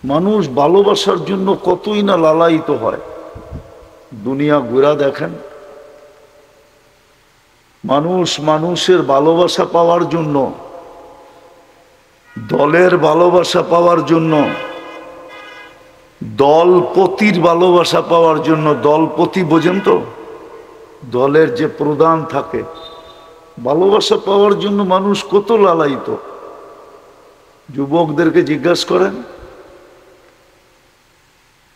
মানুষ ভালোবাসার জন্য কতই না লালায়িত হয়। দুনিয়া ঘুরা দেখেন, মানুষ মানুষের ভালোবাসা পাওয়ার জন্য, দলের ভালোবাসা পাওয়ার জন্য, দলপতির ভালোবাসা পাওয়ার জন্য, দলপতি বোঝেন তো, দলের যে প্রধান থাকে, ভালোবাসা পাওয়ার জন্য মানুষ কত লালায়িত। যুবকদেরকে জিজ্ঞাসা করেন,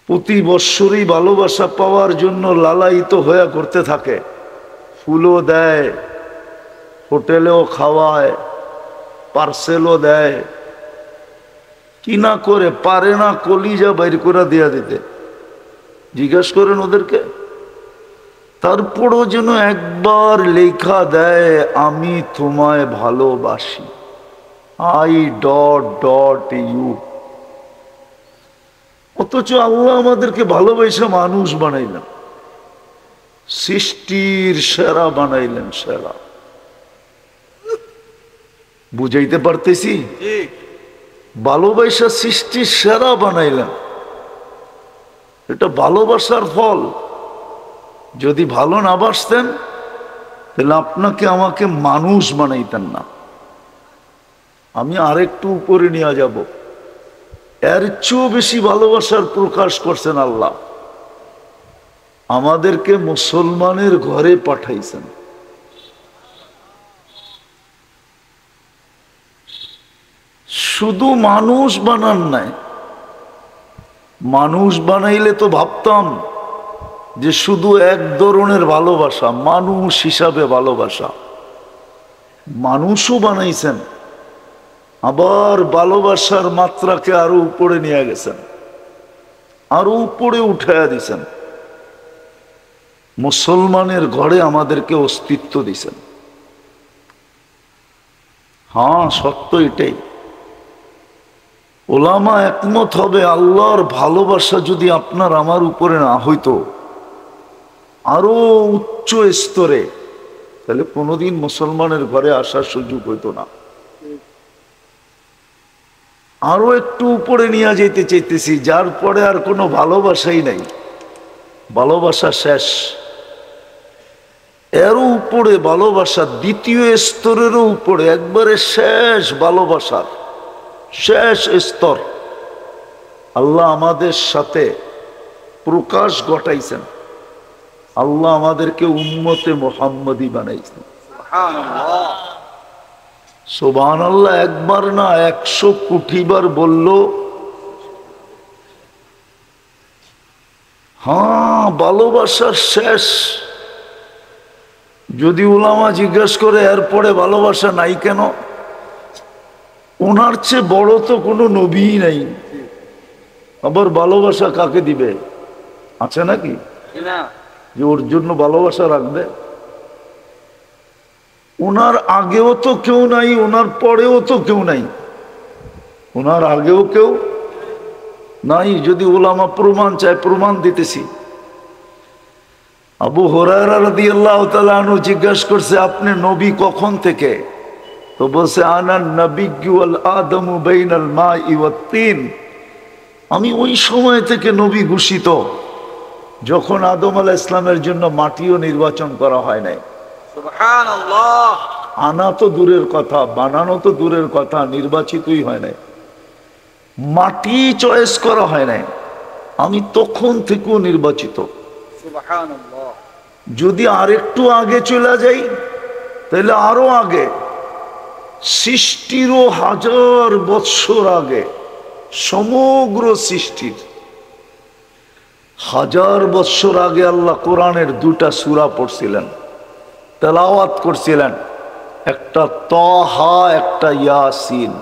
প্রতি বৎসরই ভালোবাসা পাওয়ার জন্য লালায়িত হয়ে করতে থাকে। ফুলও দেয়, হোটেলেও খাওয়ায়, পার্সেলও দেয়, কি না করে পারে না কলিজা বাইর করে দিয়া দিতে। জিজ্ঞাসা করেন ওদেরকে। তারপরও যেন একবার লেখা দেয়, আমি তোমায় ভালোবাসি, আই ডট ডট ইউ। অথচ আল্লাহ আমাদেরকে ভালোবাসা মানুষ বানাইলেন, সৃষ্টির সেরা বানাইলেন, সেরা। বুঝাইতে পারতেছি? ভালোবাসা সৃষ্টির সেরা বানাইলেন, এটা ভালোবাসার ফল। যদি ভালো না বাসতেন তাহলে আপনাকে আমাকে মানুষ বানাইতেন না। আমি আরেকটু উপরে নিয়ে যাব, এর চেয়েও বেশি ভালোবাসার প্রকাশ করছেন আল্লাহ। আমাদেরকে মুসলমানের ঘরে পাঠাইছেন। শুধু মানুষ বানান নাই। মানুষ বানাইলে তো ভাবতাম যে শুধু এক ধরনের ভালোবাসা, মানুষ হিসাবে ভালোবাসা। মানুষও বানাইছেন, আবার ভালোবাসার মাত্রাকে আরো উপরে নিয়ে গেছেন, আরো উপরে উঠাইয়া দিছেন। মুসলমানের ঘরে আমাদেরকে অস্তিত্ব দিছেন। হ্যাঁ, সত্য এটাই। ওলামা একমত হবে, আল্লাহর ভালোবাসা যদি আপনার আমার উপরে না হইতো, আরো উচ্চ স্তরে, তাহলে কোনোদিন মুসলমানের ঘরে আসার সুযোগ হইতো না। আরো একটু উপরে নিয়ে যেতে চাইতেছি, যার পরে আর কোনো ভালোবাসাই নাই, ভালোবাসা শেষ। এরও উপরে ভালোবাসা, দ্বিতীয় স্তরেরও উপরে, একবারে শেষ ভালোবাসার শেষ স্তর আল্লাহ আমাদের সাথে প্রকাশ ঘটাইছেন। আল্লাহ আমাদেরকে উম্মতে মুহাম্মদী বানাইছেন। সুবহানাল্লাহ। একবার না 100 কোটি বার বলল। হ্যাঁ, ভালোবাসার শেষ। যদি উলামা জিজ্ঞাসা করে এরপরে ভালোবাসা নাই কেন, ওনার চেয়ে বড় তো কোনো নবী নাই, আবার ভালোবাসা কাকে দিবে? আছে নাকি যে ওর জন্য ভালোবাসা রাখবে? ওনার আগেও তো কেউ নাই, ওনার পরেও তো কেউ নাই। ওনার আগেও কেউ নাই। যদি উলামা প্রমাণ চায়, প্রমাণ দিতেছি। আবু হুরায়রা রাদিয়াল্লাহু তাআলা আনহু জিজ্ঞাসা করছে, আপনি নবী কখন থেকে? তো বলছে, আনা নবিয়্যু ওয়াল আদমু বাইনাল মাই ওয়াত তিন। আমি ওই সময় থেকে নবী ঘোষিত যখন আদম আলাইহিস সালামের জন্য মাটিও নির্বাচন করা হয় নাই। সুবহানাল্লাহ। আনা তো দূরের কথা, বানানো তো দূরের কথা, নির্বাচিতই হয় নাই, মাটি চয়েস করা হয় নাই। আমি তখন থেকেও নির্বাচিত। সুবহানাল্লাহ। যদি আরেকটু আগে চলে যাই তাহলে আরো আগে, সৃষ্টিরও 1000 বৎসর আগে, সমগ্র সৃষ্টির 1000 বৎসর আগে আল্লাহ কোরআনের 2টা সূরা পড়ছিলেন, তেলাওয়াত করছিলেন। একটা তাহা, একটা ইয়াসিন।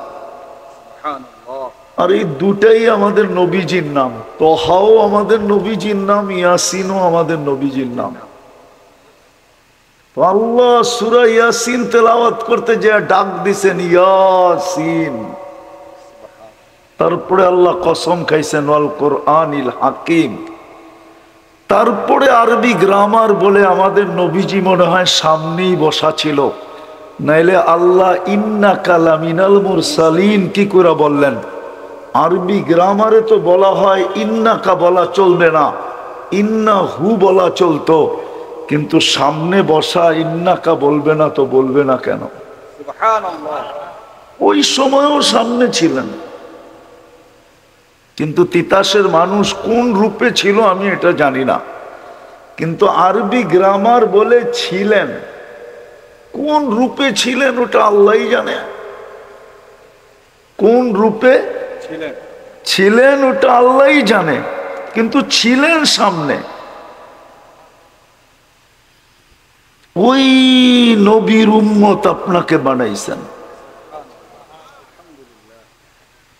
আর এই দুটাই আমাদের নবীজির নাম। তাহাও আমাদের নবীজির নাম, ইয়াসিনও আমাদের নবীজির নাম। আল্লাহ সূরা ইয়াসিন তেলাওয়াত করতে যে ডাক দিছেন, ইয়াসিন। তারপরে আল্লাহ কসম খাইছেন, ওয়াল কোরআনিল হাকিম। তারপরে আরবি গ্রামার বলে আমাদের নবীজি মনে হয় সামনেই বসা ছিল, নাইলে আল্লাহ ইন্নাকা লামিনাল মুরসালিন কি করে বললেন? আরবি গ্রামারে তো বলা হয় ইন্নাকা বলা চলবে না, ইন্না হু বলা চলতো, কিন্তু সামনে বসা ইন্নাকা বলবে না তো বলবে না কেন? ওই সময়ও সামনে ছিলেন, কিন্তু তিতাসের মানুষ কোন রূপে ছিল আমি এটা জানি না, কিন্তু আরবি গ্রামার বলে ছিলেন। কোন রূপে ছিলেন ওটা আল্লাহই জানে। কোন রূপে ছিলেন ওটা আল্লাহই জানে, কিন্তু ছিলেন সামনে। ওই নবীর উম্মত আপনাকে বানাইছেন।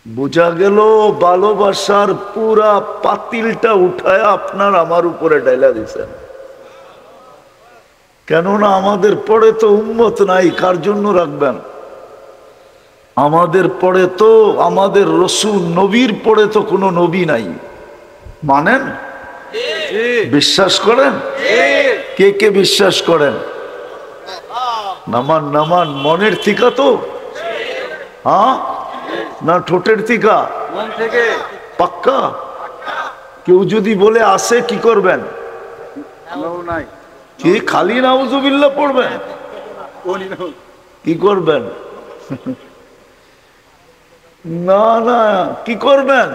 বোঝা গেল ভালোবাসার পুরা পাতিলটা উঠায় আপনার আমার উপরে ডাইলা দিছেন। কেননা আমাদের পরে তো উম্মত নাই, কার জন্য রাখবেন? আমাদের পরে তো আমাদের রসূল নবীর পরে তো কোনো নবী নাই। মানেন? বিশ্বাস করেন? কে কে বিশ্বাস করেন? নামান নামান, মনের থিকা তো? হ্যাঁ না ঠোঁটের থিকা? পাক্কা? কেউ যদি বলে আসে কি করবেন? কি খালি নাউজুবিল্লাহ পড়বেন? কি করবেন? না না, কি করবেন?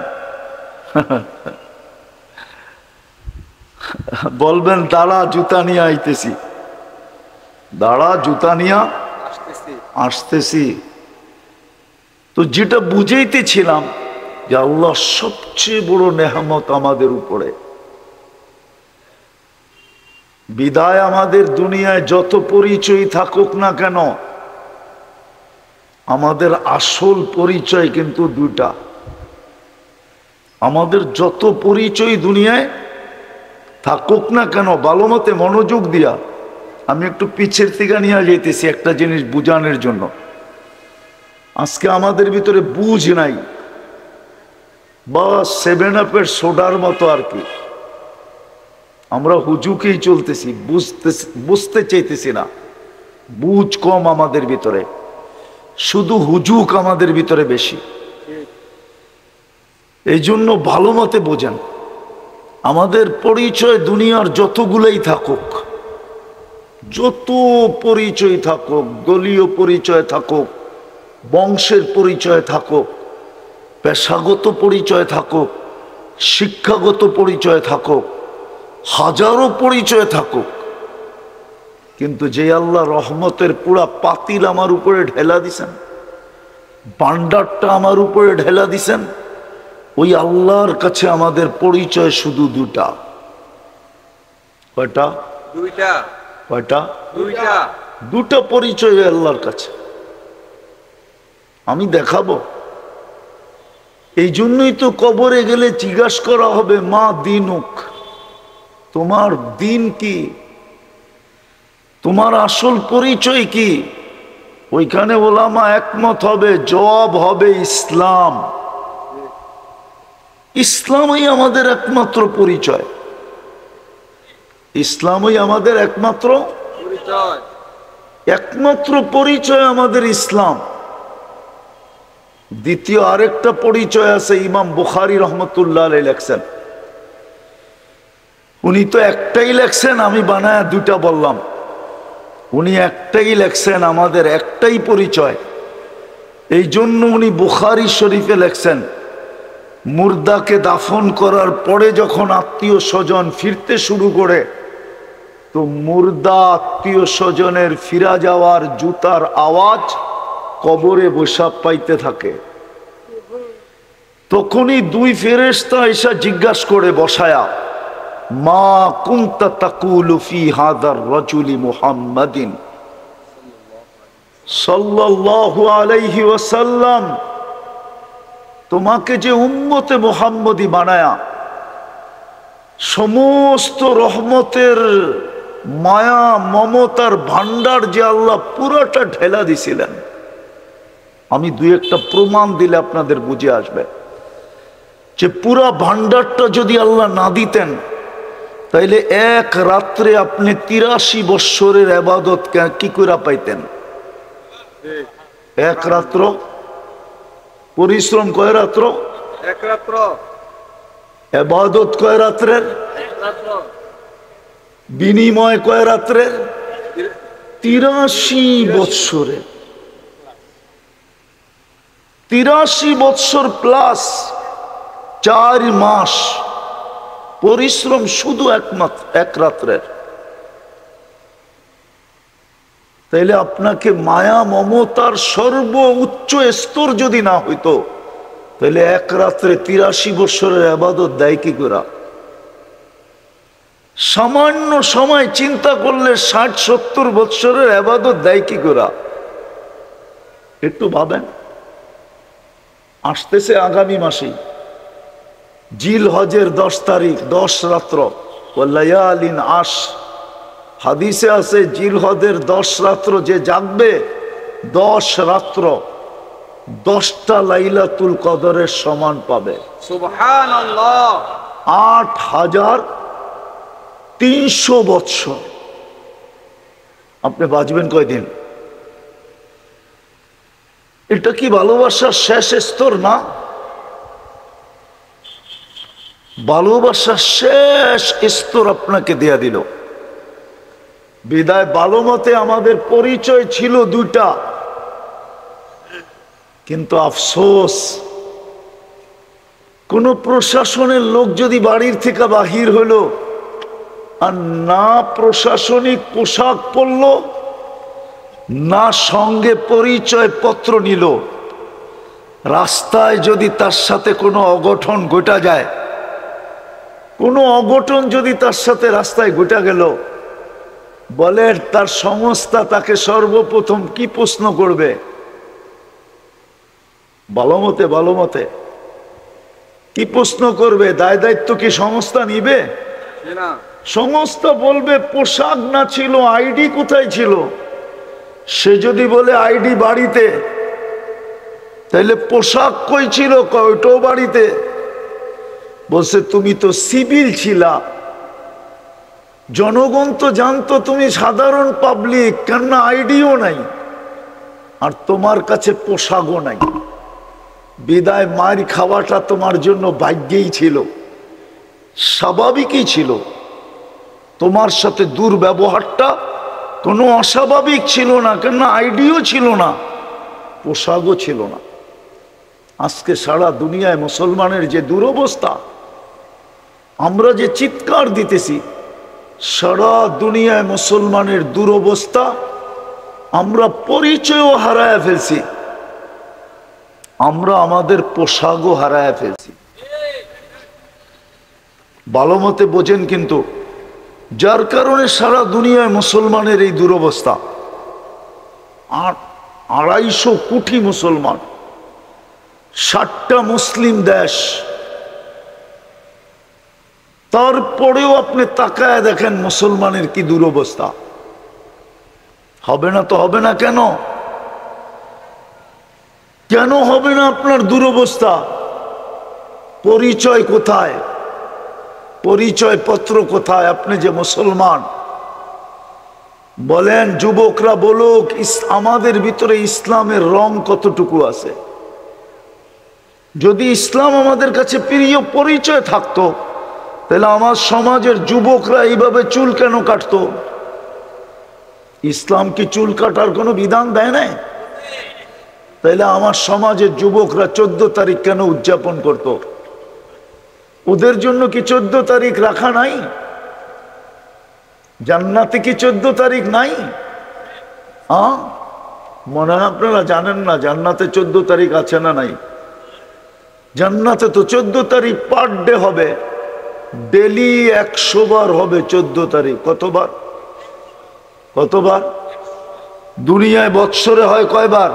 বলবেন দাঁড়া জুতা নিয়ে আইতেছি, দাঁড়া জুতা নিয়ে আসতেছি। তো যেটা বুঝাইতেছিলাম যে আল্লাহ সবচেয়ে বড় নেয়ামত আমাদের উপরে। বিদায় আমাদের দুনিয়ায় যত পরিচয় থাকুক না কেন, আমাদের আসল পরিচয় কিন্তু দুটা। আমাদের যত পরিচয় দুনিয়ায় থাকুক না কেন, ভালো মতে মনোযোগ দিয়া আমি একটু পিছের থেকে নিয়ে যেতেছি একটা জিনিস বুঝানোর জন্য। আজকে আমাদের ভিতরে বুঝ নাই, বা 7-আপের সোডার মতো আর কি। আমরা হুজুকেই চলতেছি, বুঝতে চাইতেছি না। বুঝ কম আমাদের ভিতরে, শুধু হুজুক আমাদের ভিতরে বেশি। এই জন্য ভালো মতে বোঝেন, আমাদের পরিচয় দুনিয়ার যতগুলোই থাকুক, যত পরিচয় থাকুক, দলীয় পরিচয় থাকুক, বংশের পরিচয় থাকুক, পেশাগত পরিচয় থাকুক, শিক্ষাগত পরিচয় থাকুক, হাজারো পরিচয় থাকুক, কিন্তু যে আল্লাহ রহমতের পুরা পাতিল আমার উপরে ঢেলা দিছেন, ভান্ডারটা আমার উপরে ঢেলা দিছেন, ওই আল্লাহর কাছে আমাদের পরিচয় শুধু দুটা। কয়টা? দুইটা। কয়টা? দুইটা। দুটা পরিচয় আল্লাহর কাছে। আমি দেখাবো। এই জন্যই তো কবরে গেলে জিজ্ঞাসা করা হবে মা দিনুক, তোমার দিন কি, তোমার আসল পরিচয় কি? ওইখানে ওলামা একমত হবে, জবাব হবে ইসলাম। ইসলামই আমাদের একমাত্র পরিচয়। ইসলামই আমাদের একমাত্র পরিচয়। একমাত্র পরিচয় আমাদের ইসলাম। দ্বিতীয় আরেকটা পরিচয় আছে, ইমাম বুখারী রহমতুল্লাহ আলাইহি লেখছেন। উনি তো একটাই লেখছেন, আমি বানায়া দুটা বললাম। উনি একটাই লেখছেন, আমাদের একটাই পরিচয়। এই জন্য উনি বুখারী শরীফে লেখছেন, মুর্দাকে দাফন করার পরে যখন আত্মীয় স্বজন ফিরতে শুরু করে, তো মুর্দা আত্মীয় স্বজনের ফিরা যাওয়ার জুতার আওয়াজ কবরে বসা পাইতে থাকে। তখনই দুই ফেরেশতা এসে জিজ্ঞাসা করে বসায়া, মা কুনতা তাকুলু ফি হাদার রাজুলি মুহাম্মাদিন সাল্লাল্লাহু আলাইহি ওয়াসাল্লাম, তোমাকে যে উম্মতে মুহাম্মদী বানায়া সমস্ত রহমতের মায়া মমতার ভান্ডার যে আল্লাহ পুরাটা ঢেলা দিছিলেন। আমি দুই একটা প্রমাণ দিলে আপনাদের বুঝে আসবে যে পুরা ভান্ডারটা যদি আল্লাহ না দিতেন, তাইলে এক রাত্রে আপনি 83 বৎসরের ইবাদত কি করে পাইতেন? এক রাত্র পরিশ্রম, কয় রাত্র? এক রাত্র। ইবাদত কয় রাত্রের? এক রাত্র। বিনিময় কয় রাত্রের? 83 বৎসরের। 83 বৎসর প্লাস 4 মাস পরিশ্রম শুধু এক রাত্রের। তাইলে আপনাকে মায়া মমতার সর্বোচ্চ স্তর যদি না হইতো, তাহলে এক রাত্রে 83 বৎসরের ইবাদত দেয় কি করে? সামান্য সময় চিন্তা করলে 60-70 বৎসরের ইবাদত দেয় কি করে? একটু ভাবেন। আসতেছে আগামী মাসে জিল হজের 10 তারিখ, 10 রাত্র, ওয়ালায়ালিন আশ। হাদিসে আছে জিল হজের 10 রাত্র যে জাগবে, 10 রাত্র 10টা লাইলাতুল কদরের সমান পাবে। সুবহানাল্লাহ। 8300 বৎসর। আপনি বাঁচবেন কয়দিন? এটা কি ভালোবাসার শেষ স্তর না? ভালোবাসার শেষ স্তর আপনাকে দেয়া দিল। বিদায় ভালো মতে আমাদের পরিচয় ছিল 2টা, কিন্তু আফসোস কোন প্রশাসনের লোক যদি বাড়ির থেকে বাহির হলো আর না প্রশাসনিক পোশাক পরল, না সঙ্গে পরিচয় পত্র নিল, রাস্তায় যদি তার সাথে কোনো অঘটন ঘটা যায়, কোনো অঘটন যদি তার সাথে রাস্তায় ঘটা গেল, বলেন তার সংস্থা তাকে সর্বপ্রথম কি প্রশ্ন করবে? ভালো মতে কি প্রশ্ন করবে? দায় দায়িত্ব কি সংস্থা নিবে? না। সংস্থা বলবে পোশাক না ছিল, আইডি কোথায় ছিল? সে যদি বলে আইডি বাড়িতে, তাইলে পোশাক কই ছিল? ওইটাও বাড়িতে। বলছে তুমি তো সিভিল ছিলা, জনগণ তো জানতো তুমি সাধারণ পাবলিক, কেননা আইডিও নাই আর তোমার কাছে পোশাকও নাই। বিদায় মার খাওয়াটা তোমার জন্য ভাগ্যেই ছিল, স্বাভাবিকই ছিল। তোমার সাথে দুর্ব্যবহারটা কোনো অস্বাভাবিক ছিল না, কেননা আইডিও ছিল না, পোশাকও ছিল না। আজকে সারা দুনিয়ায় মুসলমানের যে দুরবস্থা, আমরা যে চিৎকার দিতেছি, সারা দুনিয়ায় মুসলমানের দুরবস্থা, আমরা পরিচয়ও হারায় ফেলছি, আমরা আমাদের পোশাকও হারায় ফেলছি। ভালো মতে বোঝেন কিন্তু, যার কারণে সারা দুনিয়ায় মুসলমানের এই দুরবস্থা। আর 250 কোটি মুসলমান, 60টা মুসলিম দেশ, তারপরেও আপনি তাকায় দেখেন মুসলমানের কি দুরবস্থা। হবে না তো হবে না কেন? কেন হবে না আপনার দুরবস্থা? পরিচয় কোথায়? পরিচয় পত্র কোথায়? আপনি যে মুসলমান। বলেন যুবকরা বলুক, আমাদের ভিতরে ইসলামের রং কতটুকু আছে? যদি ইসলাম আমাদের কাছে প্রিয় পরিচয় থাকতো, তাহলে আমার সমাজের যুবকরা এইভাবে চুল কেন কাটতো? ইসলাম কি চুল কাটার কোনো বিধান দেয় নাই? তাহলে আমার সমাজের যুবকরা 14 তারিখ কেন উদযাপন করত? ওদের জন্য কি 14 তারিখ রাখা নাই? জান্নাতে কি 14 তারিখ নাই? মনে হয় আপনারা জানেন না জান্নাতে 14 তারিখ আছে না নাই? জান্নাতে তো 14 তারিখ পার ডে হবে, ডেলি 100 বার হবে 14 তারিখ। কতবার? কতবার? দুনিয়ায় বৎসরে হয় কয়বার?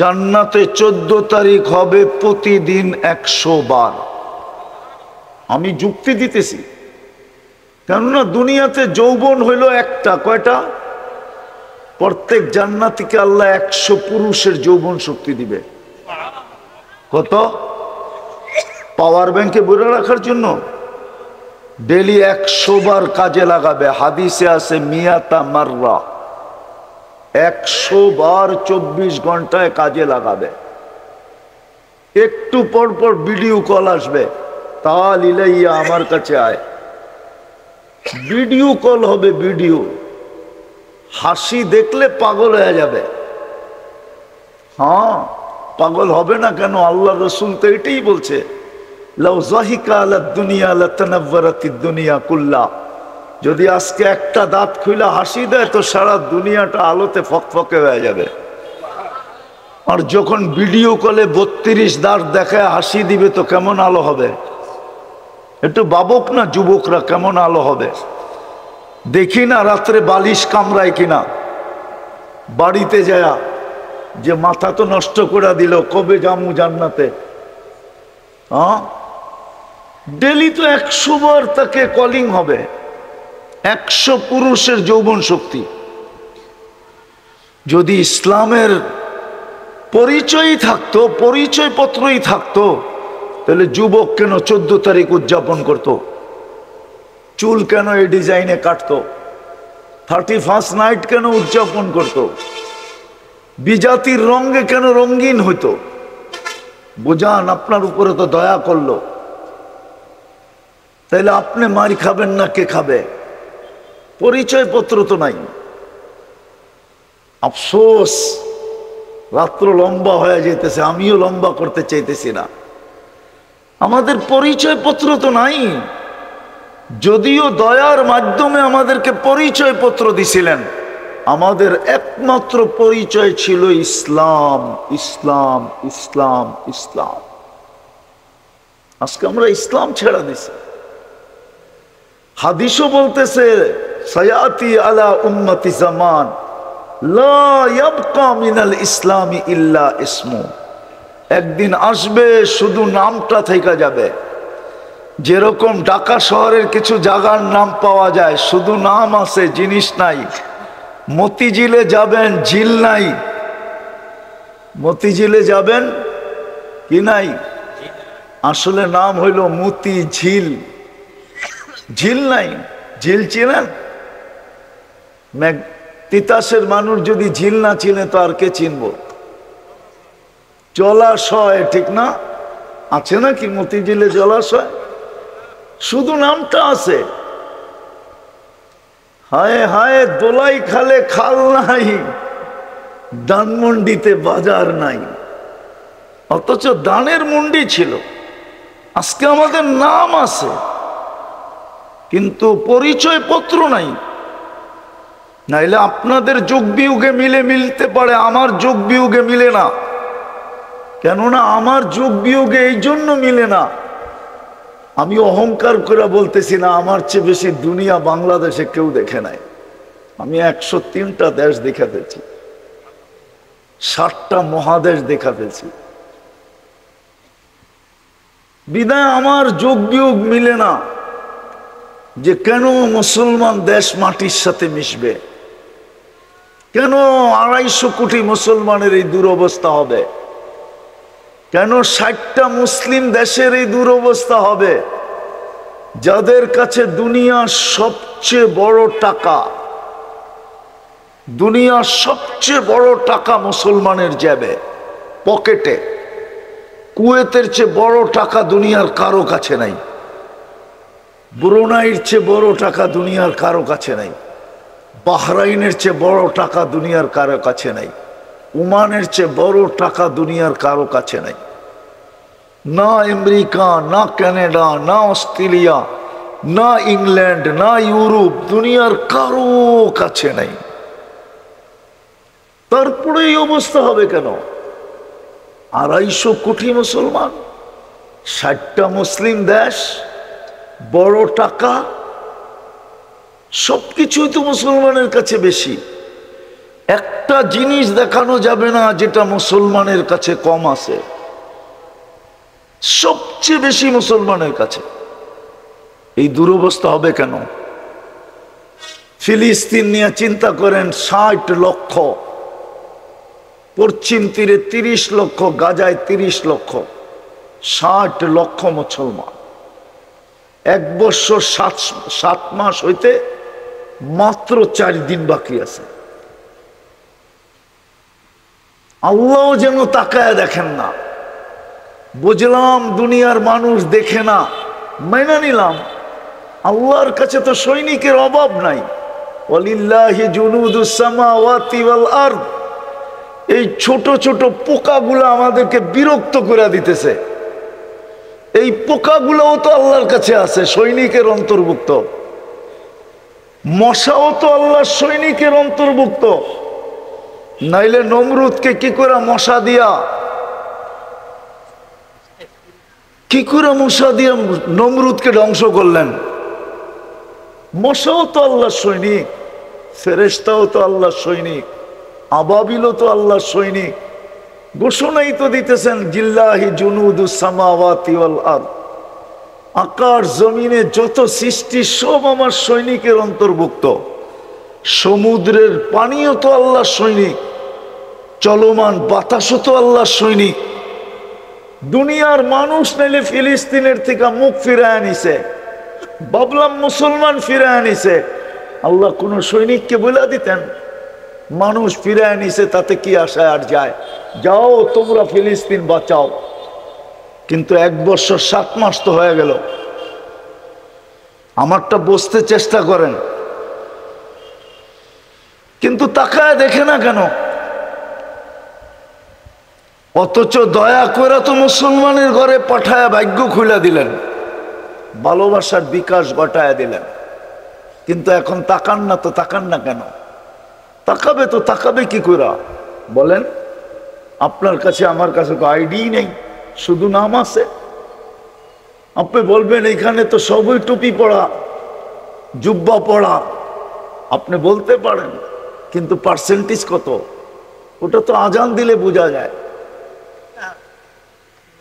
জান্নাতে 14 তারিখ হবে প্রতিদিন 100 বার। আমি যুক্তি দিতেছি, কেননা দুনিয়াতে যৌবন হইল একটা। কয়টা? প্রত্যেক জান্নাতীকে আল্লাহ 100 পুরুষের যৌবন শক্তি দিবে। কত? পাওয়ার ব্যাংকে ভরে রাখার জন্য ডেলি 100 বার কাজে লাগাবে। হাদিসে আছে মিয়াতা মাররা, 100 বার 24 ঘন্টায় কাজে লাগাবে। একটু পর পর ভিডিও কল আসবে, তাল ইলাইয়া আমার কাছে আয়। ভিডিও কল হবে, ভিডিও। হাসি দেখলে পাগল হয়ে যাবে। হ্যাঁ, পাগল হবে না কেন? আল্লাহ রসুল তো এটাই বলছে, লাউ যাহিকা আলা দুনিয়া লাতানাওয়ারাতিদ দুনিয়া কুল্লা। যদি আজকে একটা দাঁত খুলে হাসি দেয় তো সারা দুনিয়াটা আলোতে ফকফকে হয়ে যাবে। আর যখন ভিডিও কলে 32 দাঁত দেখায় হাসি দিবে তো কেমন আলো হবে? একটু ভাবুক না যুবকরা, কেমন আলো হবে? দেখি না রাত্রে বালিশ কামড়ায় কিনা, বাড়িতে যায় যে মাথা তো নষ্ট করে দিল, কবে জামু জান্নাতে? হ্যাঁ, ডেলি তো 100 বার তাকে কলিং হবে। 100 পুরুষের যৌবন শক্তি। যদি ইসলামের পরিচয়ই থাকতো, পরিচয় পত্রই থাকতো, তাহলে যুবক কেন 14 তারিখ উদযাপন করত? চুল কেন এই ডিজাইনে কাটতো? 31st নাইট কেন উদযাপন করত? বিজাতির রঙে কেন রঙিন হইতো? বুঝান, আপনার উপরে তো দয়া করলো, তাইলে আপনি মারি খাবেন না কে খাবে? পরিচয় পত্র তো নাই। আফসোস, রাত্র লম্বা হয়ে যেতেছে, আমিও লম্বা করতে চাইতেছি না। আমাদের পরিচয় পত্র তো নাই। যদিও দয়ার মাধ্যমে আমাদেরকে পরিচয় পত্র দিছিলেন, আমাদের একমাত্র পরিচয় ছিল ইসলাম, ইসলাম, ইসলাম, ইসলাম। আজকে আমরা ইসলাম ছেড়ে দিছি। হাদিসও বলতেছে, সায়াতি আলা উম্মতি জামান লা ইয়াবকা মিনাল ইসলামি ইল্লা ইসমু। একদিন আসবে শুধু নামটা থেকে যাবে। যেরকম ঢাকা শহরের কিছু জায়গার নাম পাওয়া যায়, শুধু নাম আছে, জিনিস নাই। মতিঝিলে যাবেন, ঝিল নাই। মতিঝিলে যাবেন কি নাই? আসলে নাম হইল মতি ঝিল, ঝিল নাই। ঝিল চিনেন? তিতাসের মানুষ যদি ঝিল না চিনে তো আর কে চিনব? জলাশয়, ঠিক না? আছে নাকি মতিঝিলে জলাশয়? শুধু নামটা আছে। হায় হায়, দোলাই খালে খাল নাই, ধানমন্ডিতে বাজার নাই। অথচ দানের মন্ডি ছিল। আজকে আমাদের নাম আছে কিন্তু পরিচয় পত্র নাই। নাইলে আপনাদের যোগ বিয়োগে মিলতে পারে, আমার যোগ বিয়োগে মিলে না। কেননা আমার যোগ বিয়োগে এই জন্য মিলে না, আমি অহংকার করে বলতেছি না, আমার চেয়ে বেশি দুনিয়া বাংলাদেশে কেউ দেখে নাই। আমি 103টা দেশ দেখা ফেলছি, 60টা মহাদেশ দেখা ফেলছি। বিদায় আমার যোগ বিয়োগ মিলে না যে কেন মুসলমান দেশ মাটির সাথে মিশবে, কেন 250 কোটি মুসলমানের এই দুরবস্থা হবে, কেন 60টা মুসলিম দেশের এই দুরবস্থা হবে, যাদের কাছে দুনিয়ার সবচেয়ে বড় টাকা, দুনিয়ার সবচেয়ে বড় টাকা মুসলমানের জেবে, পকেটে। কুয়েতের চেয়ে বড় টাকা দুনিয়ার কারো কাছে নাই। ব্রুনাইয়ের চেয়ে বড় টাকা দুনিয়ার কারো কাছে নাই। বাহরাইনের চেয়ে বড় টাকা দুনিয়ার কারো কাছে নাই। ওমানের চেয়ে বড় টাকা দুনিয়ার কারো কাছে নাই। না আমেরিকা, না কানাডা, না অস্ট্রেলিয়া, না ইংল্যান্ড, না ইউরোপ, দুনিয়ার কারো কাছে নাই। তারপরে এই অবস্থা হবে কেন? 250 কোটি মুসলমান, 60টা মুসলিম দেশ, বড় টাকা, সবকিছুই তো মুসলমানের কাছে বেশি। একটা জিনিস দেখানো যাবে না যেটা মুসলমানের কাছে কম আছে, সবচেয়ে বেশি মুসলমানের কাছে। এই দুরবস্থা হবে কেন? ফিলিস্তিন নিয়ে চিন্তা করেন, 60 লক্ষ, পশ্চিম তীরে 30 লক্ষ, গাজায় 30 লক্ষ, 60 লক্ষ মুসলমান। 1 বছর 7 মাস হইতে মাত্র 4 দিন বাকি আছে। আল্লাহ যেন তাকায় দেখেন না। বুঝলাম দুনিয়ার মানুষ দেখে না, মেনে নিলাম। আল্লাহর কাছে তো সৈনিকের অভাব নাই। ওয়ালিল্লাহি জুনুদুস সামাওয়াতি ওয়াল আরদ। এই ছোট ছোট পোকাগুলো আমাদেরকে বিরক্ত করে দিতেছে। এই পোকাগুলোও তো আল্লাহর কাছে আছে, সৈনিকের অন্তর্ভুক্ত। মশাও তো আল্লাহর সৈনিকের অন্তর্ভুক্ত। নাইলে নমরুদকে কি করে মশা দিয়া নমরুদকে ধ্বংস করলেন? মশাও তো আল্লাহর সৈনিক, ফেরেশতাও তো আল্লাহর সৈনিক, আবাবিলও তো আল্লাহর সৈনিক। ঘোষণাই তো দিতেছেন জিল্লাহি জুনুদুস সামাওয়াতি ওয়াল আরদ। আকাশ জমিনে যত সৃষ্টি সব আমার সৈনিকের অন্তর্ভুক্ত। সমুদ্রের পানিও তো আল্লাহর সৈনিক, চলমান বাতাসও তো আল্লাহর সৈনিক। দুনিয়ার মানুষ নাইলে ফিলিস্তিনের থেকে মুখ ফিরায় নিছে, ভাবলাম মুসলমান ফিরায় নিছে। আল্লাহ কোন সৈনিককে বলে দিতেন মানুষ ফিরায় নিছে, তাতে কি আশায় আর যায়? যাও তোমরা ফিলিস্তিন বাঁচাও। কিন্তু 1 বছর 7 মাস তো হয়ে গেল। আমারটা বুঝতে চেষ্টা করেন, কিন্তু তাকায় দেখে না কেন? অথচ দয়া করে তো মুসলমানের ঘরে পাঠায় ভাগ্য খুলে দিলেন, ভালোবাসার বিকাশ ঘটায় দিলেন। কিন্তু এখন তাকান না তো, তাকান না কেন? তাকাবে তো, তাকাবে কি করে বলেন? আপনার কাছে আমার কাছে তো আইডি নেই, শুধু নাম আছে। আপনি বলবেন এখানে তো সবই টুপি পড়া, জুব্বা পড়া, আপনি বলতে পারেন, কিন্তু পার্সেন্টেজ কত? ওটা তো আজান দিলে বোঝা যায়।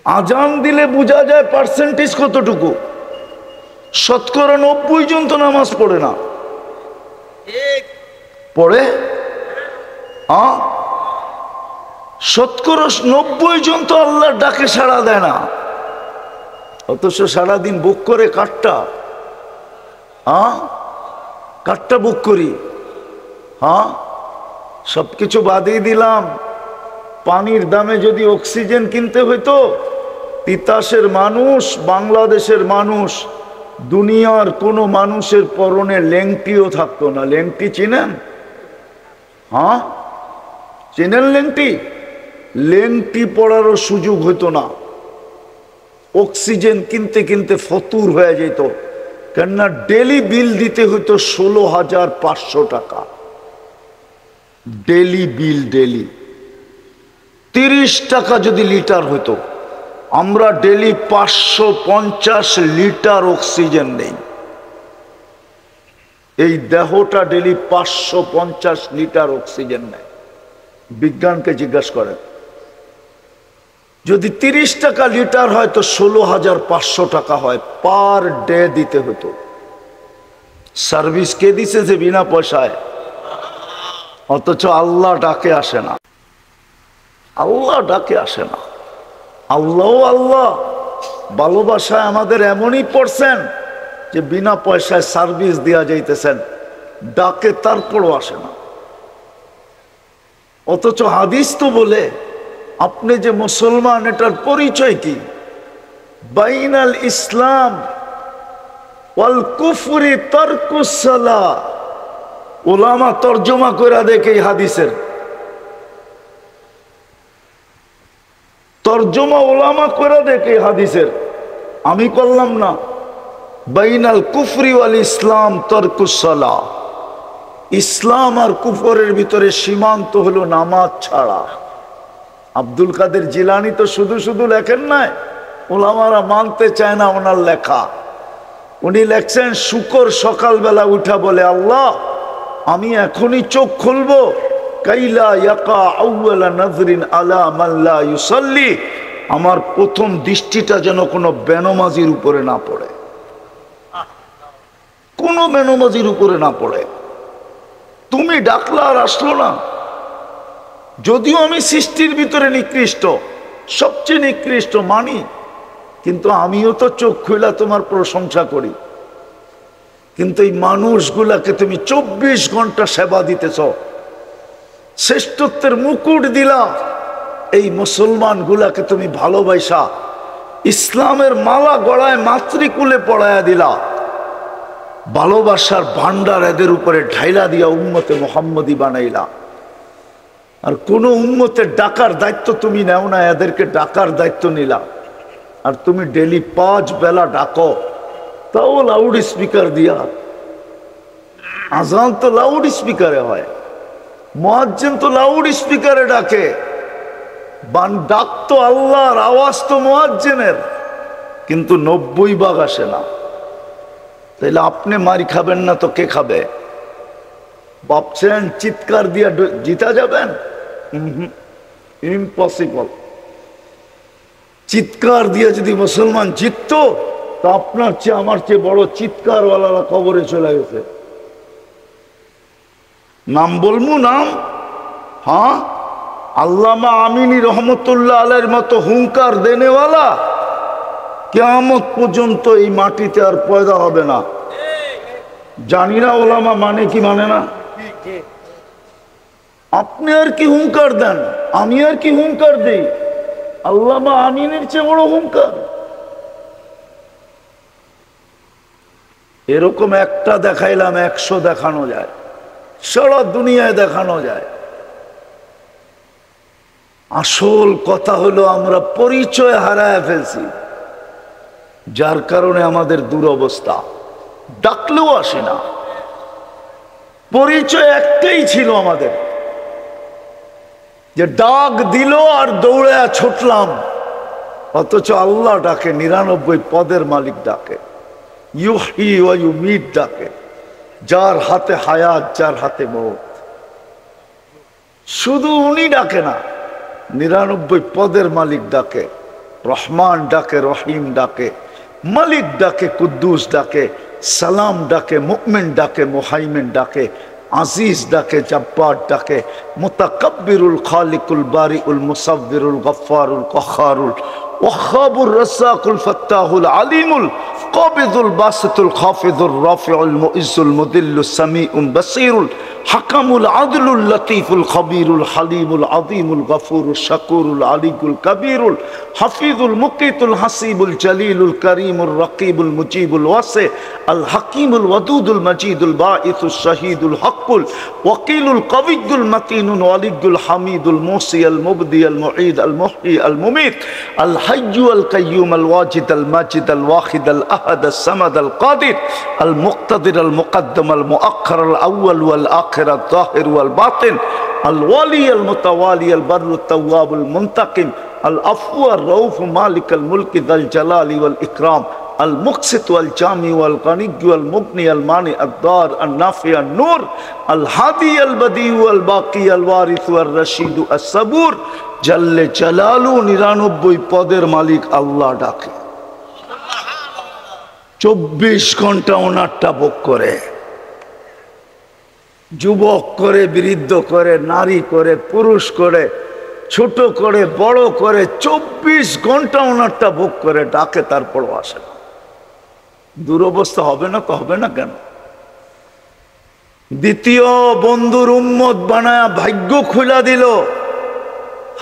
আজান দিলে বোঝা যায় পার্সেন্টেজ কতটুকু। 90% জন তো নামাজ পড়ে না। পড়ে? 90% জন তো আল্লাহর ডাকে সাড়া দেয় না। অথচ সারাদিন বুক করে কাঠটা বুক করি। সবকিছু বাদই দিলাম। পানির দামে যদি অক্সিজেন কিনতে হইতো, তিতাসের মানুষ, বাংলাদেশের মানুষ, দুনিয়ার কোনো মানুষের পরনে লেংটিও থাকতো না। লেংটি চিনেন? চেনেন লেংটি? লেংটি পড়ারও সুযোগ হইতো না। অক্সিজেন কিনতে কিনতে ফতুর হয়ে যেত, কেননা ডেলি বিল দিতে হইতো 16,500 টাকা। ডেলি বিল, ডেলি 30 টাকা যদি লিটার হইতো। আমরা ডেলি 550 লিটার অক্সিজেন নেই। এই দেহটা ডেলি 550 লিটার অক্সিজেন নেয়। বিজ্ঞানকে জিজ্ঞাসা করেন। যদি 30 টাকা লিটার হয় তো 16,500 টাকা হয়, পার ডে দিতে হতো। সার্ভিস কে দিছে যে বিনা পয়সায়? অথচ আল্লাহ ডাকে আসে না, আল্লাহ ডাকে আসে না। আল্লাহ আল্লাহ ভালোবাসায় আমাদের এমনই পড়ছেন যে বিনা পয়সায় সার্ভিস দেওয়া যাইতেছেন, ডাকে তারপরও আসে না। অথচ হাদিস তো বলে আপনি যে মুসলমান এটার পরিচয় কি? বাইনাল ইসলাম ওয়াল কুফরি তারকুস সালাহ। উলামা তরজমা করে দেখে এই হাদিসের তরজমা, উলামা করে দেখে এই হাদিসের, আমি করলাম না। বাইনাল কুফরি ওয়াল ইসলাম তারকুস সালাহ। ইসলাম আর কুফরের ভিতরে সীমান্ত হলো নামাজ ছাড়া। আব্দুল কাদের জিলানী তো শুধু শুধু লেখেন নাই, ওলামারা মানতে চায় না ওনার লেখা। উনি লেখছেন, শুকর সকালবেলা উঠা বলে, আল্লাহ আমি এখনই চোখ খুলবো, কাইলা ইয়াকা আউয়ালা নাজরিন আলা মান লা ইউসাল্লি। আমার প্রথম দৃষ্টিটা যেন কোনো বেনমাজির উপরে না পড়ে, কোনো বেনমাজির উপরে না পড়ে। তুমি ডাকলা আর আসলো না। যদিও আমি সৃষ্টির ভিতরে নিকৃষ্ট, সবচেয়ে নিকৃষ্ট মানি, কিন্তু আমিও তো চোখ খুলা তোমার প্রশংসা করি। কিন্তু এই মানুষগুলাকে তুমি 24 ঘন্টা সেবা দিতেছ, শ্রেষ্ঠত্বের মুকুট দিলা। এই মুসলমান গুলাকে তুমি ভালোবাসা ইসলামের মালা গড়ায় মাতৃকুলে পড়ায়া দিলা, ভালোবাসার ভান্ডার এদের উপরে ঢাইলা দিয়া উম্মতে মুহাম্মদী বানাইলা। আর কোন উম্মতের ডাকার দায়িত্ব তুমি নেও না, এদেরকে ডাকার দায়িত্ব নিলা। আর তুমি ডেলি 5 বেলা ডাকো, তাও লাউড স্পিকার দিয়া। আজান তো লাউড স্পিকারে হয়, মুয়াজ্জিন তো লাউড স্পিকারে ডাকে, ডাক তো আল্লাহর, আওয়াজ তো মুয়াজ্জিনের, কিন্তু 90 ভাগ আসে না। তাইলে আপনি মারি খাবেন না তো কে খাবে? ভাবছেন চিৎকার দিয়ে জিতা যাবেন? ইম্পসিবল। চিৎকার দিয়ে যদি মুসলমান জিততো, তো আপনার চেয়ে আমার চেয়ে বড় চিৎকারওয়ালারা কবরে চলে গেছে। নাম বলবো? নাম? হ্যাঁ, আল্লামা আমিনী রহমতুল্লাহ আলাইহির মতো হুঙ্কার দেনেওয়ালা কিয়ামত পর্যন্ত এই মাটিতে আর পয়দা হবে না। জানি না ওলামা মানে কি মানে না। আপনি আর কি হুঙ্কার দেন, আমি আর কি হুঙ্কার দেই, আল্লামা আমিনের চেয়ে বড় হুঙ্কার। এরকম একটা দেখাইলাম, 100 দেখানো যায়, সারা দুনিয়ায় দেখানো যায়। আসল কথা হলো আমরা পরিচয় হারায় ফেলছি, যার কারণে আমাদের দুরবস্থা। ডাকলেও আসে না, পরিচয় একটাই ছিল আমাদের, যে ডাক দিল আর দৌড়ে ছুটলাম। অথচ আল্লাহ ডাকে, 99 পদের মালিক ডাকে, ইউহয়ী ওয়া ইউমীত ডাকে, যার হাতে হায়াত, যার হাতে মওত। শুধু উনি ডাকে না, 99 পদের মালিক ডাকে। রহমান ডাকে, রহিম ডাকে, মালিক ডাকে, কুদ্দুস ডাকে, সালাম ডাকে, মুমিন ডাকে, মুহাইমিন ডাকে, আজিজ ডাকে, জব্বার ডাকে, মুতাকাব্বিরুল খালিকুল বারিউল মুসাব্বিরুল গফফারুল কহ্হারুল ওয়াহ্হাবুর রাজ্জাকুল ফাত্তাহুল আলিমুল কাবিদুল বাসিতুল খাফিদুর রাফিউল মুইজ্জুল মুদিল্লুস সামিউল বাসীরুল হাকামুল আদলুল লতীফুল খবীরুল হালিমুল আযীমুল গফুরুল শাকুরুল আলিকুল কবীরুল হাফিজুল মুকিতুল হাসিবুল জলিলুল করিমুল রকিবুল মুজিবুল ওয়াসি আল হাকিমুল ওয়াদুদুল মজিদুল বাঈসুল শহীদুল হকুল ওয়াকিলুল কবিয়ুল মতিনুল ওয়ালিদুল হামিদুল মুসি আল মুবদি আল মুঈদ আল মুহয়ী আল মুমীত আল হাইয়্যু আল কাইয়্যুম আল ওয়াজিদ আল মাজিদ আল ওয়াহিদ আল আহাদ আল সামাদ আল কাদির আল মুক্তাদির আল মুকদ্দম আল মুআখ্খার আল আউয়াল ওয়াল আখির আল যাহির ওয়াল বাতিন আল ওয়ালি আল মুতাওয়ালি আল বাররু তাওয়াব আল মুনতাকিম আল আফু আর রউফ মালিক আল মুলক যাল জালালি ওয়াল ইকরাম আল মুকসিত ওয়াল জামি ওয়াল গানি ওয়াল মুগনি আল মানি আদ দার আল নাফি আল নূর আল হাদি আল বদি ওয়াল বাকি আল ওয়ারিস ওয়াল রশিদ আস সাবুর জাল্লে জালালু 99 পদের মালিক আল্লাহ ডাকে। 24 ঘন্টা ওনারটা ভোগ করে, যুবক করে, বৃদ্ধ করে, নারী করে, পুরুষ করে, ছোট করে, বড় করে, 24 ঘন্টা ওনারটা ভোগ করে, ডাকে, তারপরও আসে না। দুরবস্থা হবে না তো হবে না কেন? দ্বিতীয় বন্ধুর উম্মত বানায়া ভাগ্য খুলা দিল।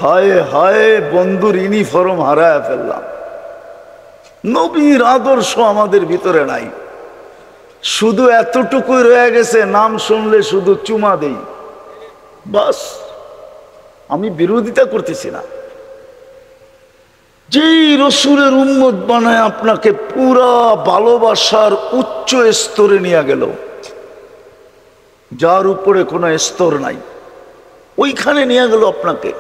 হায় হায়, বন্ধুর ইউনিফর্ম হারায় ফেললাম। নবীর আদর্শ আমাদের ভিতরে নাই, শুধু এতটুকুই রয়ে গেছে, নাম শুনলে শুধু চুমা দেই, বাস। আমি বিরোধিতা করতেছি না। যেই রসুলের উম্মত বানায় আপনাকে পুরা ভালোবাসার উচ্চ স্তরে নিয়ে গেল, যার উপরে কোনো স্তর নাই, ওইখানে নিয়ে গেল আপনাকে।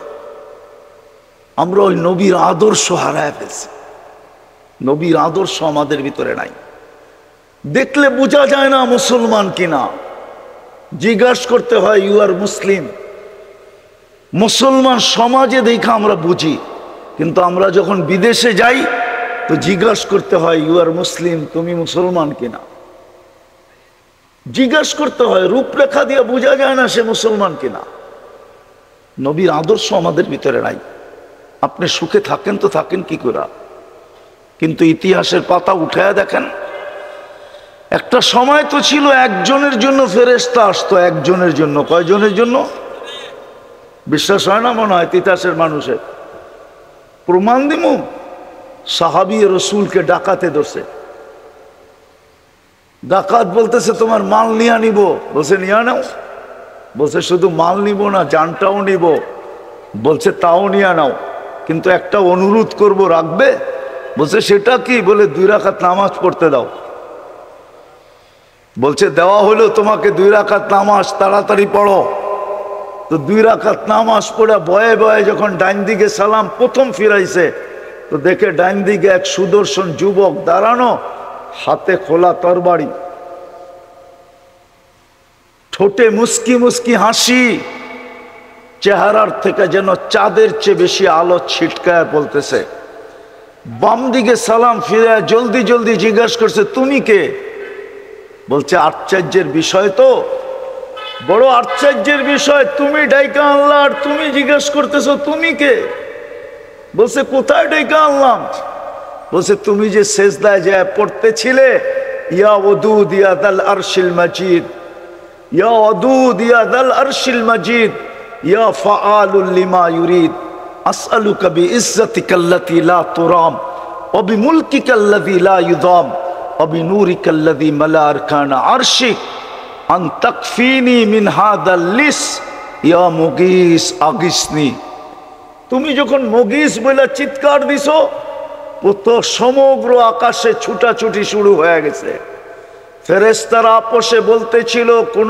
আমরা ওই নবীর আদর্শ হারায় ফেলছি। নবীর আদর্শ আমাদের ভিতরে নাই। দেখলে বোঝা যায় না মুসলমান কিনা, জিজ্ঞাসা করতে হয় ইউ আর মুসলিম। মুসলমান সমাজে দেখা আমরা বুঝি, কিন্তু আমরা যখন বিদেশে যাই তো জিজ্ঞাসা করতে হয় ইউ আর মুসলিম, তুমি মুসলমান কিনা। জিজ্ঞাসা করতে হয়, রূপরেখা দিয়ে বোঝা যায় না সে মুসলমান কিনা। নবীর আদর্শ আমাদের ভিতরে নাই। আপনি সুখে থাকেন তো থাকেন কি করে, কিন্তু ইতিহাসের পাতা উঠায়া দেখেন, একটা সময় তো ছিল একজনের জন্য ফেরেশতা আসতো, একজনের জন্য। কয়জনের জন্য? বিশ্বাস হয় না মনে হয় ইতিহাসের মানুষের। প্রমাণ দিমু, সাহাবী রসুলকে ডাকাতে ধরছে। ডাকাত বলতেছে তোমার মাল নিয়ে নিব। বলছে নিয়ে নাও। বলছে শুধু মাল নিব না, জানটাও নিব। বলছে তাও নিয়ে নাও, কিন্তু একটা অনুরোধ করব, রাখবে? বলছে সেটা কি? বলে 2 রাকাত নামাজ পড়তে দাও। বলছে দেওয়া হলো তোমাকে 2 রাকাত নামাজ, তাড়াতাড়ি পড়ো। তো 2 রাকাত নামাজ পড়ে বয়ে বয়ে যখন ডাইন দিকে সালাম প্রথম ফিরাইছে, তো দেখে ডাইন দিকে এক সুদর্শন যুবক দাঁড়ানো, হাতে খোলা তরবারি, ঠোঁটে মুস্কি মুস্কি হাসি, চেহারার থেকে যেন চাঁদের চেয়ে বেশি আলো ছিটকায় বলতেছে। বাম দিকে সালাম ফিরে জলদি জলদি জিজ্ঞাসা করছে তুমি কে? বলছে আশ্চর্যের বিষয় তো, বড় আশ্চর্যের বিষয়, তুমি ডাইকা আনলা আর তুমি জিজ্ঞাসা করতেছো তুমি কে? বলছে কোথায় ডাইকা আনলাম? বলছে তুমি যে সেজদায় যায় পড়তেছিলে, ইয়া ওয়াদুদ ইয়া দাল আরশিল মাজিদ, ইয়া ওয়াদুদ ইয়া দাল আরশিল মাজিদ, ইয়া ফাআলুল লিমা ইউরিদ, আসআলুকা বিইজ্জাতিকাল্লাতী লা তুরাম ওয়া বিমুলকিকাল্লাযী লা ইউদাম ওয়া বিনূরিকাল্লাযী মালা আরকানা আরশিক আন তাকফিনি মিন হাদাল লিস ইয়া মুগীস আগিসনি। তুমি যখন মুগীস বলে চিৎকার দিছো, তো সমগ্র আকাশে ছুটাছুটি শুরু হয়ে গেছে। ফেরেশতারা আপসে বলতেছিল কোন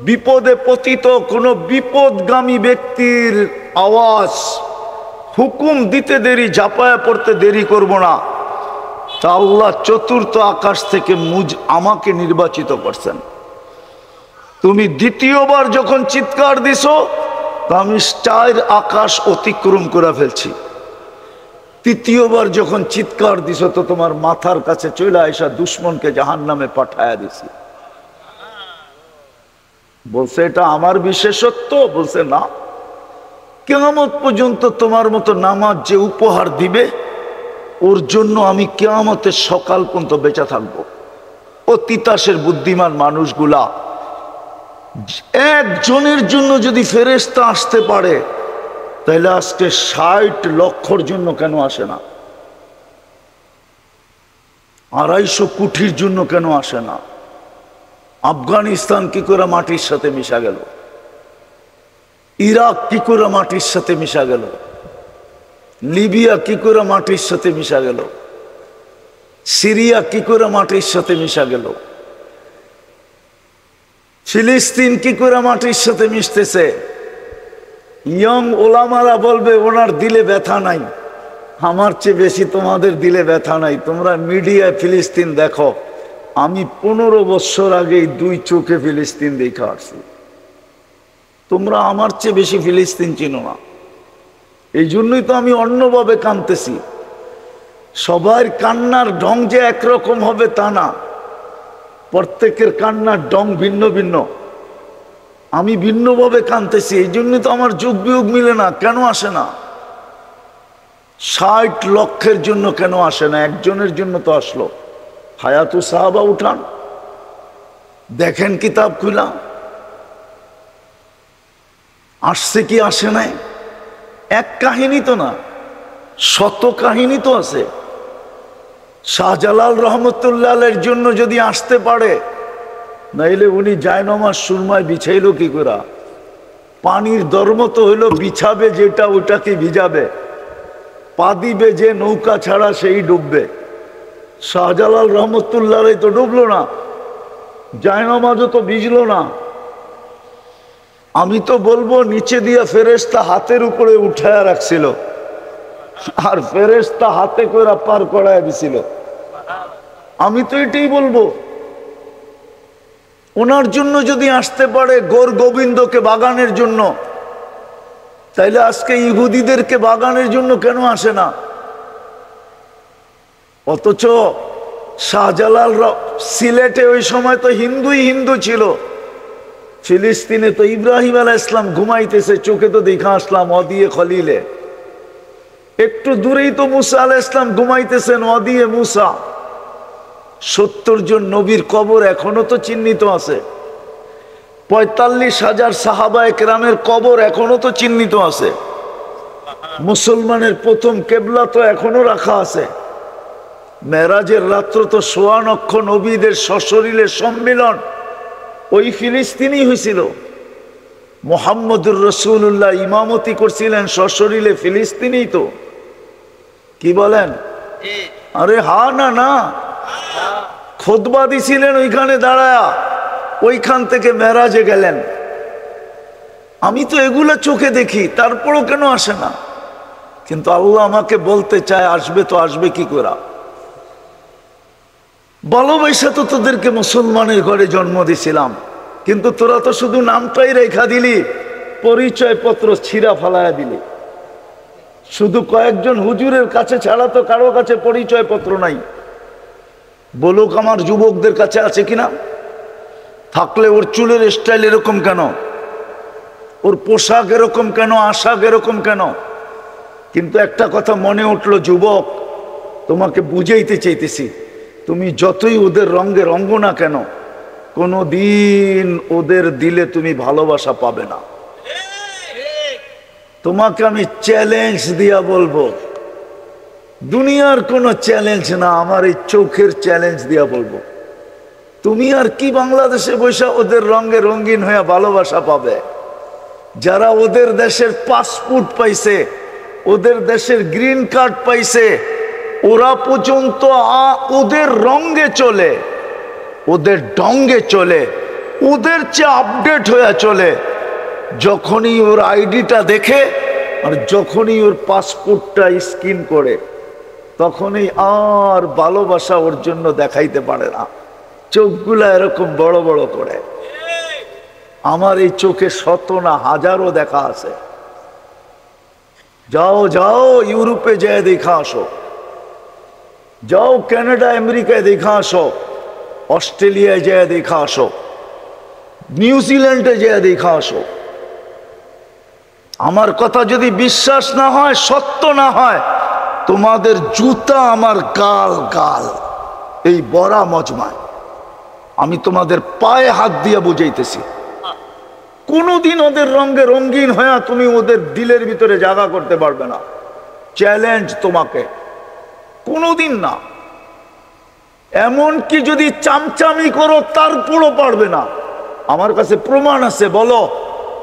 বিপদে পতিত কোন বিপদগামী ব্যক্তির আওয়াজ, হুকুম দিতে দেরি, ঝাঁপায়া পড়তে দেরি করব না। তা আল্লাহ চতুর্থ আকাশ থেকে আমাকে নির্বাচিত করছেন। তুমি দ্বিতীয়বার যখন চিৎকার দিছো, তা আমি 4 আকাশ অতিক্রম করে ফেলছি। তৃতীয়বার যখন চিৎকার দিছো, তো তোমার মাথার কাছে চলে আসা দুশ্মনকে জাহান্নামে পাঠায়া দিছি। বলছে এটা আমার বিশেষত্ব? বলছে না, কিয়ামত পর্যন্ত তোমার মতো নামাজ যে উপহার দিবে, ওর জন্য আমি কিয়ামতের সকাল পর্যন্ত বেঁচে থাকবো। ও তিতাসের বুদ্ধিমান মানুষগুলা, একজনের জন্য যদি ফেরেশতা আসতে পারে, তাহলে আজকে 60 লক্ষর জন্য কেন আসে না? 250 কোটির জন্য কেন আসে না? আফগানিস্তান কি করে মাটির সাথে মিশা গেল? ইরাক কি করে মাটির সাথে মিশা গেল? লিবিয়া কি করে মাটির সাথে মিশা গেল? সিরিয়া কি করে মাটির সাথে মিশা গেল? ফিলিস্তিন কি করে মাটির সাথে মিশতেছে? ইয়ং ওলামারা বলবে ওনার দিলে ব্যথা নাই। আমার চেয়ে বেশি তোমাদের দিলে ব্যথা নাই। তোমরা মিডিয়ায় ফিলিস্তিন দেখো, আমি 15 বছর আগেই 2 চোখে ফিলিস্তিন দেখে আসছি। তোমরা আমার চেয়ে বেশি ফিলিস্তিন চিনো না। এই জন্যই তো আমি অন্যভাবে কাঁদতেছি। সবার কান্নার ঢং যে একরকম হবে তা না, প্রত্যেকের কান্নার ঢং ভিন্ন ভিন্ন। আমি ভিন্নভাবে কাঁদতেছি, এই জন্যই তো আমার যোগ বিয়োগ মিলে না। কেন আসে না? 60 লক্ষের জন্য কেন আসে না? একজনের জন্য তো আসলো। হায়াতু সাহাবা উঠান, দেখেন কিতাব খুলা, আসছে কি আসে নাই? এক কাহিনী তো না, শত কাহিনী তো আছে। শাহজালাল রহমতুল্লাহের জন্য যদি আসতে পারে, নাইলে উনি জায়নামাজ সুরমায় বিছাইল কি করে? পানির ধর্ম তো হইলো বিছাবে যেটা ওটাকে ভিজাবে, পা দিবে যে নৌকা ছাড়া সেই ডুববে। শাহজালাল রহমতুল্লাহ তো ডুবলো না, জায়নামাজও তো ভিজলো না। আমি তো বলবো নিচে দিয়া ফেরেশতা হাতের উপরে উঠায়া রাখছিল, আর ফেরেশতা হাতে করে পার করায় দিছিল। আমি তো এটাই বলবো। ওনার জন্য যদি আসতে পারে গোর গোবিন্দকে বাগানের জন্য, তাইলে আজকে ইহুদিদেরকে বাগানের জন্য কেন আসে না? অথচ শাহজালাল সিলেটে ওই সময় তো হিন্দুই হিন্দু ছিল। ফিলিস্তিনে তো ইব্রাহিম আলাইহিস সালাম ঘুমাইতেছে, চোখে তো দেখা আসলাম ওয়াদিয়ে খলিলে। একটু দূরেই তো মুসা আলাইহিস সালাম ঘুমাইতেছেন ওয়াদিয়ে মুসা। 70 জন নবীর কবর এখনো তো চিহ্নিত আছে। 45,000 সাহাবায়ে কেরামের কবর এখনো তো চিহ্নিত আছে। মুসলমানের প্রথম কেবলা তো এখনো রাখা আছে। মেরাজের রাত্র তো ১৬ লক্ষ নবীদের সশরীরে সম্মিলন ওই ফিলিস্তিনি হয়েছিল। মুহাম্মদুর রাসূলুল্লাহ ইমামতি করছিলেন সশরীরে ফিলিস্তিনি। তো কি বলেন? আরে হা না না, খুতবা দিছিলেন ওইখানে দাঁড়ায়া, ওইখান থেকে মেরাজে গেলেন। আমি তো এগুলা চোখে দেখি, তারপরও কেন আসে না? কিন্তু আল্লাহ আমাকে বলতে চায় আসবে, তো আসবে কি করে? ভালোবাসা তো তোদেরকে মুসলমানের ঘরে জন্ম দিছিলাম, কিন্তু তোরা তো শুধু নামটাই রেখা দিলি, পরিচয় পত্র ছিঁড়া ফালায়া দিলি। শুধু কয়েকজন হুজুরের কাছে ছাড়া তো কারো কাছে পরিচয় পত্র নাই। বলুক আমার যুবকদের কাছে আছে কিনা? থাকলে ওর চুলের স্টাইল এরকম কেন, ওর পোশাক এরকম কেন, আশাক এরকম কেন? কিন্তু একটা কথা মনে উঠলো, যুবক তোমাকে বুঝাইতে চাইতেছি, তুমি যতই ওদের রঙে রঙ্গ না কেন, কোনো দিন ওদের দিলে তুমি ভালোবাসা পাবে না। তোমাকে আমি চ্যালেঞ্জ দিয়া বলবো, দুনিয়ার কোনো চ্যালেঞ্জ না, আমার এই চোখের চ্যালেঞ্জ দিয়া বলবো, তুমি আর কি বাংলাদেশে বসে ওদের রঙে রঙিন হয়ে ভালোবাসা পাবে? যারা ওদের দেশের পাসপোর্ট পাইছে, ওদের দেশের গ্রিন কার্ড পাইছে, ওরা পর্যন্ত ওদের রঙে চলে, ওদের ডঙ্গে চলে, ওদের চেয়ে আপডেট হয়ে চলে। যখনই ওর আইডিটা দেখে আর যখনই ওর পাসপোর্টটা স্ক্যান করে, তখনই আর ভালোবাসা ওর জন্য দেখাইতে পারে না, চোখগুলা এরকম বড় বড় করে। আমার এই চোখে শত না হাজারও দেখা আছে। যাও যাও ইউরোপে যেয়ে দেখা আসো, যাও কানাডা আমেরিকায় দেখা আসো, অস্ট্রেলিয়ায় যেয়ে দেখা আসো, নিউজিল্যান্ডে যেয়ে দেখা আসো। আমার কথা যদি বিশ্বাস না হয়, সত্য না হয়, তোমাদের জুতা আমার গাল গাল এই বড়া মজমায়। আমি তোমাদের পায়ে হাত দিয়ে বুঝাইতেছি, কোনোদিন ওদের রঙে রঙিন হয়ে তুমি ওদের দিলের ভিতরে জায়গা করতে পারবে না। চ্যালেঞ্জ তোমাকে, কোনোদিন না। এমনকি যদি চামচামি করো তারপরও পারবে না। আমার কাছে প্রমাণ আছে। বলো,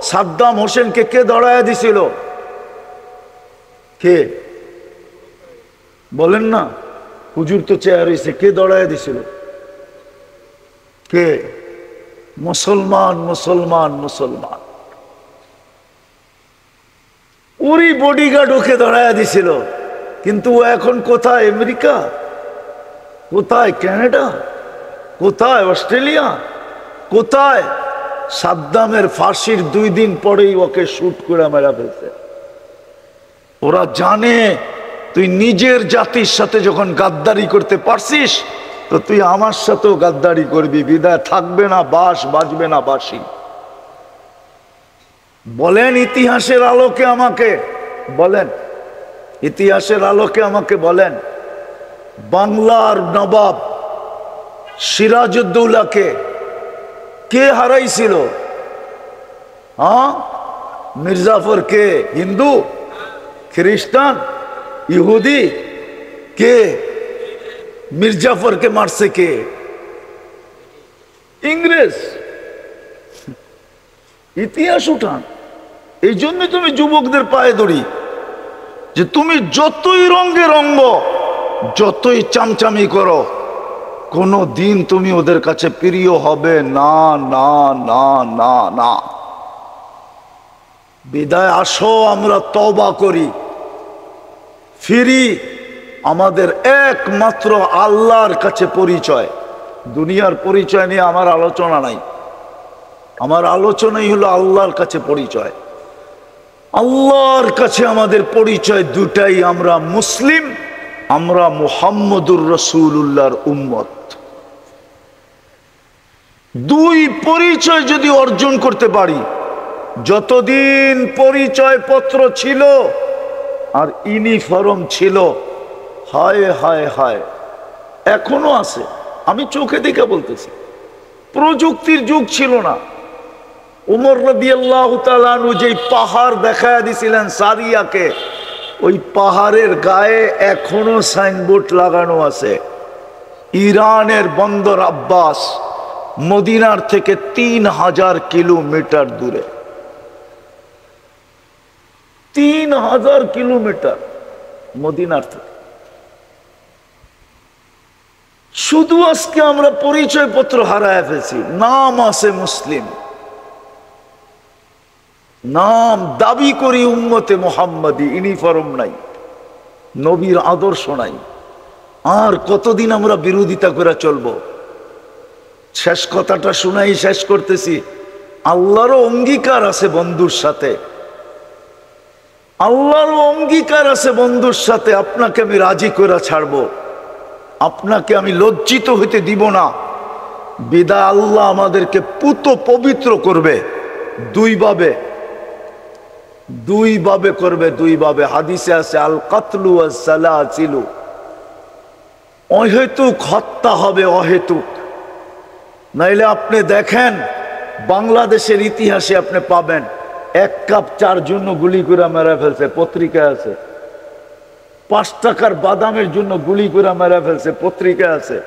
সাদ্দাম হোসেনকে কে দড়াইয়া দিছিল? কে বলেন না? হুজুর তো চেয়ার হয়েছে, কে দড়াইয়া দিছিল? কে? মুসলমান মুসলমান মুসলমান। ওরই বডিগার্ড ওকে ধরাইয়া দিছিল। কিন্তু ও এখন কোথায়? আমেরিকা, কোথায় কানাডা, কোথায় অস্ট্রেলিয়া, কোথায়? সাদ্দামের ফাঁসির 2 দিন পরেই ওকে শুট করে মেরা ফেলছে। ওরা জানে তুই নিজের জাতির সাথে যখন গাদ্দারি করতে পারছিস, তো তুই আমার সাথেও গাদ্দারি করবি। বিদায় থাকবে না বাঁশ, বাজবে না বাঁশি। বলেন ইতিহাসের আলোকে আমাকে বলেন, ইতিহাসের আলোকে আমাকে বলেন, বাংলার নবাব সিরাজউদ্দৌলাকে কে হারাইছিল? হ্যাঁ, মির্জাফর কে? হিন্দু, খ্রিস্টান, ইহুদি? কে মির্জাফরকে মারছে? কে? ইংরেজ। ইতিহাস উঠান। এই জন্য তুমি যুবকদের পায়ে ধরি যে তুমি যতই রঙে রঙ্গ, যতই চামচামি করো, কোনো দিন তুমি ওদের কাছে প্রিয় হবে না, না না না না। বিদায় আসো, আমরা তওবা করি, ফিরি। আমাদের একমাত্র আল্লাহর কাছে পরিচয়। দুনিয়ার পরিচয় নিয়ে আমার আলোচনা নাই। আমার আলোচনাই হলো আল্লাহর কাছে পরিচয়। আল্লাহর কাছে আমাদের পরিচয় দুটাই, আমরা মুসলিম, আমরা মুহাম্মদুর রাসূলুল্লাহর উম্মত। 2 পরিচয় যদি অর্জন করতে পারি, যতদিন পরিচয় পত্র ছিল আর ইউনিফর্ম ছিল, হায় হায় হায়, এখনো আছে। আমি চোখে দেখে বলতেছি, প্রযুক্তির যুগ ছিল না। ওমর রাদিয়াল্লাহু তাআলা আনহু যেই পাহাড় দেখায়া দিছিলেন সারিয়াকে, ওই পাহাড়ের গায়ে এখনো সাইনবোর্ড লাগানো আছে, ইরানের বন্দর আব্বাস মদিনার থেকে 3000 কিলোমিটার দূরে। 3000 কিলোমিটার মদিনার থেকে। শুধু আজকে আমরা পরিচয় পত্র হারায় ফেলছি, নাম আছে মুসলিম, নাম দাবি করি উম্মতে মুহাম্মাদি, ইউনিফর্ম নাই, নবীর আদর্শ নাই। আর কতদিন আমরা বিরোধিতা করে চলবো? শেষ কথাটা শুনাই শেষ করতেছি। আল্লাহরও অঙ্গীকার আছে বন্ধুর সাথে, আল্লাহরও অঙ্গীকার আছে বন্ধুর সাথে। আপনাকে আমি রাজি করে ছাড়বো, আপনাকে আমি লজ্জিত হইতে দিব না। বিদায় আল্লাহ আমাদেরকে পুত পবিত্র করবে দুইভাবে করবে, দুইভাবে। হাদিসে আছে আল কাতলু ওয়াস সালাসিলু, অহেতুক হত্যা হবে, অহেতুক। নাইলে আপনি দেখেন বাংলাদেশের ইতিহাসে আপনি পাবেন 1 কাপ চার জন্য গুলি করে মেরে ফেলছে, পত্রিকা আছে। 5 টাকার বাদামের জন্য গুলি করে মেরে ফেলছে, পত্রিকা আছে।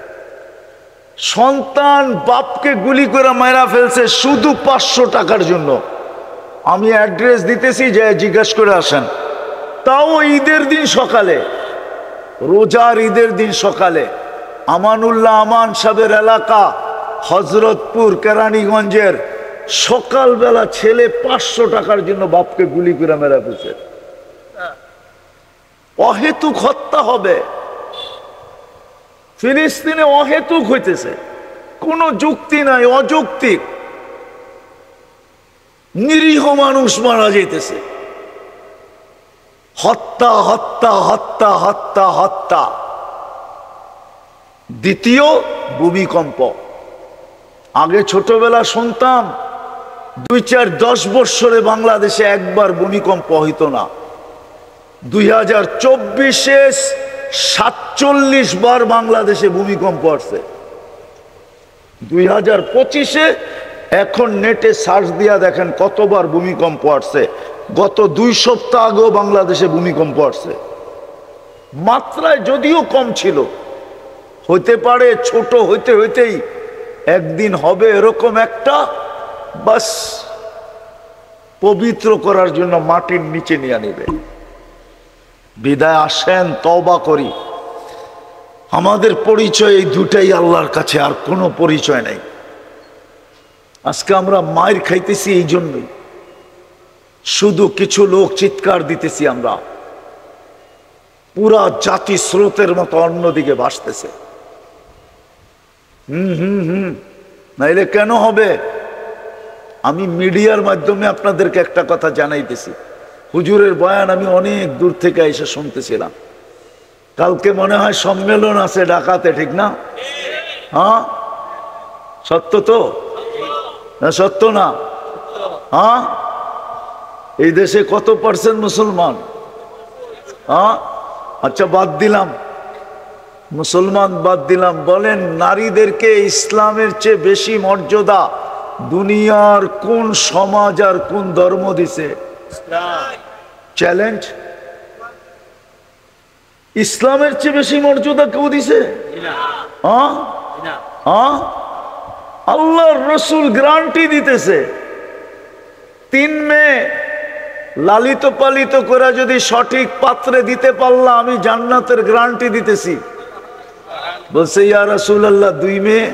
সন্তান বাপকে গুলি করে মেরা ফেলছে শুধু 500 টাকার জন্য। আমি অ্যাড্রেস দিতেছি, যে জিজ্ঞেস করে আসেন। তাও ঈদের দিন সকালে, রোজার ঈদের দিন সকালে। আমানুল্লাহ আমান সাহেবের এলাকা হজরতপুর কেরানীগঞ্জের, সকালবেলা ছেলে 500 টাকার জন্য বাপকে গুলি করে মেরা ফেলছে। অহেতুক হত্যা হবে। ফিলিস্তিনে অহেতুক হইতেছে, কোনো যুক্তি নাই, অযৌক্তিক। নিরীহ মানুষ মারা যাইতেছে। হত্যা হত্যা হত্যা হত্যা হত্যা। দ্বিতীয় ভূমিকম্প। আগে ছোটবেলা শুনতাম 2-4-10 বৎসরে বাংলাদেশে একবার ভূমিকম্প হইতো না। 2024-এ 47 বার বাংলাদেশে ভূমিকম্প আসছে। 2025-এ এখন নেটে সার্চ দিয়া দেখেন কতবার ভূমিকম্প আসছে। গত 2 সপ্তাহ আগেও বাংলাদেশে ভূমিকম্প আসছে। মাত্রায় যদিও কম ছিল, হইতে পারে ছোট, হইতে হইতেই একদিন হবে এরকম একটা, বাস পবিত্র করার জন্য মাটির নিচে নিয়ে নেবে। বিদায় আসেন, তওবা করি। আমাদের পরিচয় এই দুটাই আল্লাহর কাছে, আর কোনো পরিচয় নাই। আজকে আমরা মায়ের খাইতেছি এই জন্যই, শুধু কিছু লোক চিৎকার দিতেছি, আমরা পুরা জাতি স্রোতের মতো অন্যদিকে ভাসতেছে। নাইলে কেন হবে? আমি মিডিয়ার মাধ্যমে আপনাদেরকে একটা কথা জানাইতেছি। হুজুরের বয়ান আমি অনেক দূর থেকে এসে শুনতেছিলাম। কালকে মনে হয় সম্মেলন আছে ঢাকাতে, ঠিক না? হ্যাঁ, সত্য তো? না সত্য না? হ্যাঁ, এই দেশে কত % মুসলমান? হ্যাঁ, আচ্ছা বাদ দিলাম, মুসলমান বাদ দিলাম। বলেন, নারীদেরকে ইসলামের চেয়ে বেশি মর্যাদা দুনিয়ার কোন সমাজ আর কোন ধর্ম দিছে? চ্যালেঞ্জ। ইসলামের চেয়ে বেশি মর্যাদা কেউ দিছে? হ্যাঁ, হ্যাঁ, আল্লাহর রসুল গ্যারান্টি দিতেছে, 3 মেয়ে লালিত পালিত করে যদি সঠিক পাত্রে দিতে পারলাম, আমি জান্নাতের গ্যারান্টি দিতেছি। বলছে, ইয়া রাসূলুল্লাহ 2 মেয়ে?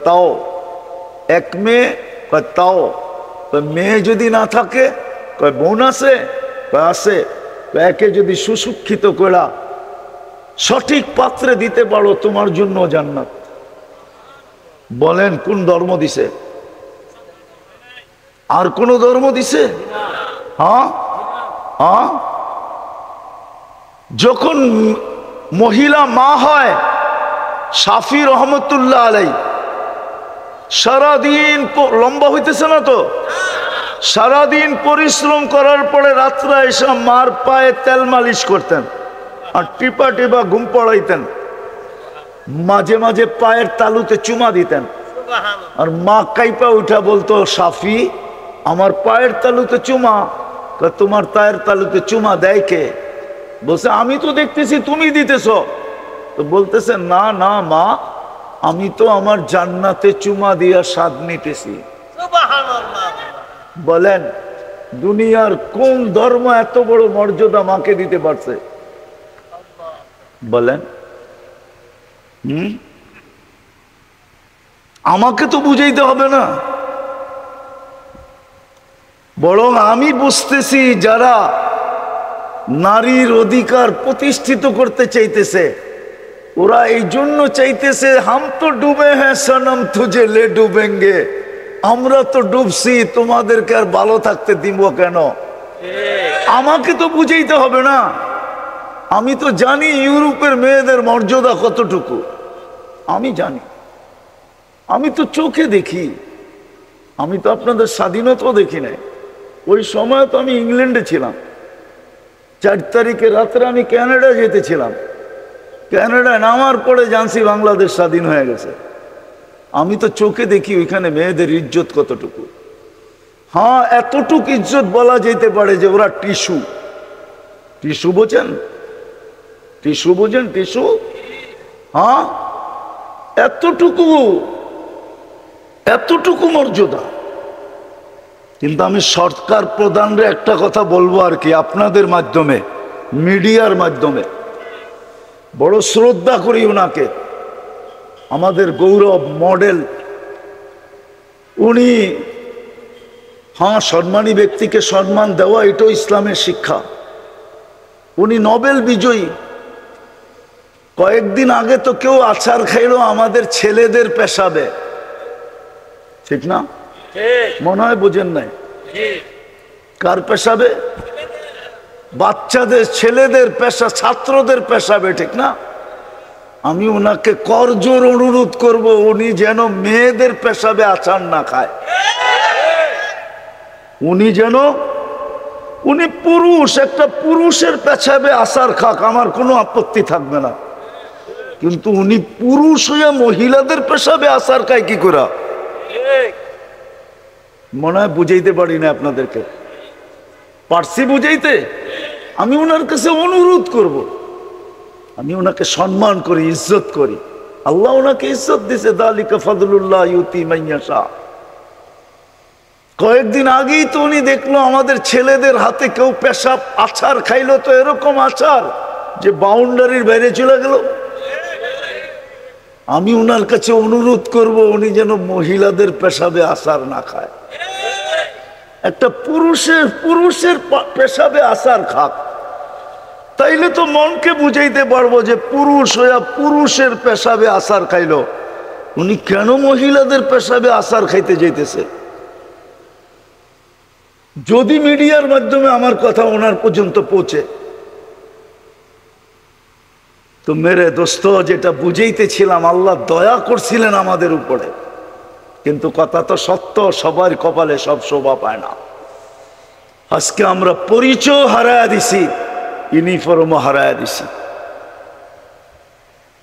তাও। 1 মেয়ে? তাও। মেয়ে যদি না থাকে? বোন আছে? আছে। একে যদি সুশিক্ষিত করা সঠিক পাত্রে দিতে পারো, তোমার জন্য জান্নাত। বলেন, কোন ধর্ম দিছে? আর কোন ধর্ম দিছে? হ্যাঁ, হ্যাঁ। যখন মহিলা মা হয়, শাফি রহমতুল্লাহ আলাই সারাদিন, লম্বা হইতেছে না তো, সারাদিন পরিশ্রম করার পরে রাত্রে এসে মার পায়ে তেল মালিশ করতেন আর টিপা টিপা ঘুম পড়াইতেন। মাঝে মাঝে পায়ের তালুতে চুমা দিতেন। আর মা কাইপা উঠা বলতো, শাফি আমার পায়ের তালুতে চুমা। তোমার পায়ের তালুতে চুমা দেয় কে? বলছে আমি তো দেখতেছি তুমি দিতেছ। তো বলতেছে না না মা, আমি তো আমার জান্নাতে চুমা দিয়া স্বাদ নিতেছি। বলেন দুনিয়ার কোন ধর্ম এত বড় মর্যাদা মাকে দিতে পারছে? বলেন আমাকে তো বুঝাইতে হবে না। বরং আমি বুঝতেছি যারা নারীর অধিকার প্রতিষ্ঠিত করতে চাইতেছে, ওরা এই জন্য চাইতেছে হাম তো ডুবে হ্যাঁ সনম তুঝে লে ডুবেঙ্গে, আমরা তো ডুবছি, তোমাদেরকে আর ভালো থাকতে দিব কেন? আমাকে তো বুঝাইতে হবে না। আমি তো জানি ইউরোপের মেয়েদের মর্যাদা কতটুকু, আমি জানি, আমি তো চোখে দেখি। আমি তো আপনাদের স্বাধীনতাও দেখি নাই। ওই সময় তো আমি ইংল্যান্ডে ছিলাম। 4 তারিখে রাত্রে আমি ক্যানাডা যেতেছিলাম। ক্যানাডায় নামার পরে জানছি বাংলাদেশ স্বাধীন হয়ে গেছে। আমি তো চোখে দেখি ওইখানে মেয়েদের ইজ্জত কতটুকু। হ্যাঁ, এতটুকু ইজ্জত বলা যেতে পারে যে ওরা টিস্যু। টিস্যু বোঝেন? টিস্যু বোঝেন? টিস্যু। হ্যাঁ, এতটুকু এতটুকু মর্যাদা। কিন্তু আমি সরকার প্রধানরে একটা কথা বলবো আর কি, আপনাদের মাধ্যমে, মিডিয়ার মাধ্যমে। বড় শ্রদ্ধা করি ওনাকে, আমাদের গৌরব মডেল উনি। হ্যাঁ, সম্মানী ব্যক্তিকে সম্মান দেওয়া এটাও ইসলামের শিক্ষা। উনি নোবেল বিজয়ী। কয়েকদিন আগে তো কেউ আচার খাইলো আমাদের ছেলেদের পেশাবে, ঠিক না? মনে হয় বোঝেন নাই। কার পেশাবে? বাচ্চাদের, ছেলেদের পেশা, ছাত্রদের পেশাবে, ঠিক না? আমি ওনাকে করজোর অনুরোধ করব উনি যেন মেয়েদের পেশাবে আচার না খায়। উনি যেন, উনি পুরুষ, একটা পুরুষের পেশাবে আচার খাক, আমার কোনো আপত্তি থাকবে না। কিন্তু উনি পুরুষ হইয়া মহিলাদের পেশাবে আচার খায় কি করে? মনে হয় বুঝাইতে পারি না আপনাদেরকে। পারছি বুঝাইতে? আমি ওনার কাছে অনুরোধ করব। আমি ওনাকে সম্মান করি, ইজ্জত করি। আল্লাহ ওনাকে ইজ্জত দিছে, যালিকা ফাদলুল্লাহ ইউতি মান ইয়াশা। কয়েকদিন আগেই তো উনি দেখলো আমাদের ছেলেদের হাতে কেউ পেশাব আচার খাইলো, তো এরকম আচার যে বাউন্ডারির বাইরে চলে গেল। আমি ওনার কাছে অনুরোধ করব উনি যেন মহিলাদের পেশাবে আচার না খায়, একটা পুরুষের পেশাবে আচার খাক। তাইলে তো মনকে বুঝাইতে পারবো যে পুরুষ হইয়া পুরুষের পেশাবে আচার খাইলো, উনি কেন মহিলাদের পেশাবে আচার খাইতে যাইতেছে? যদি মিডিয়ার মাধ্যমে আমার কথা ওনার পর্যন্ত পৌঁছে, তো মেরে দোস্ত, যেটা বুঝাইতেছিলাম, আল্লাহ দয়া করছিলেন আমাদের উপরে। কিন্তু কথা তো সত্য, সবার কপালে সব শোভা পায় না। আজকে আমরা পরিচয় হারায়া দিছি, ইউনিফর্মও হারায়া দিছি।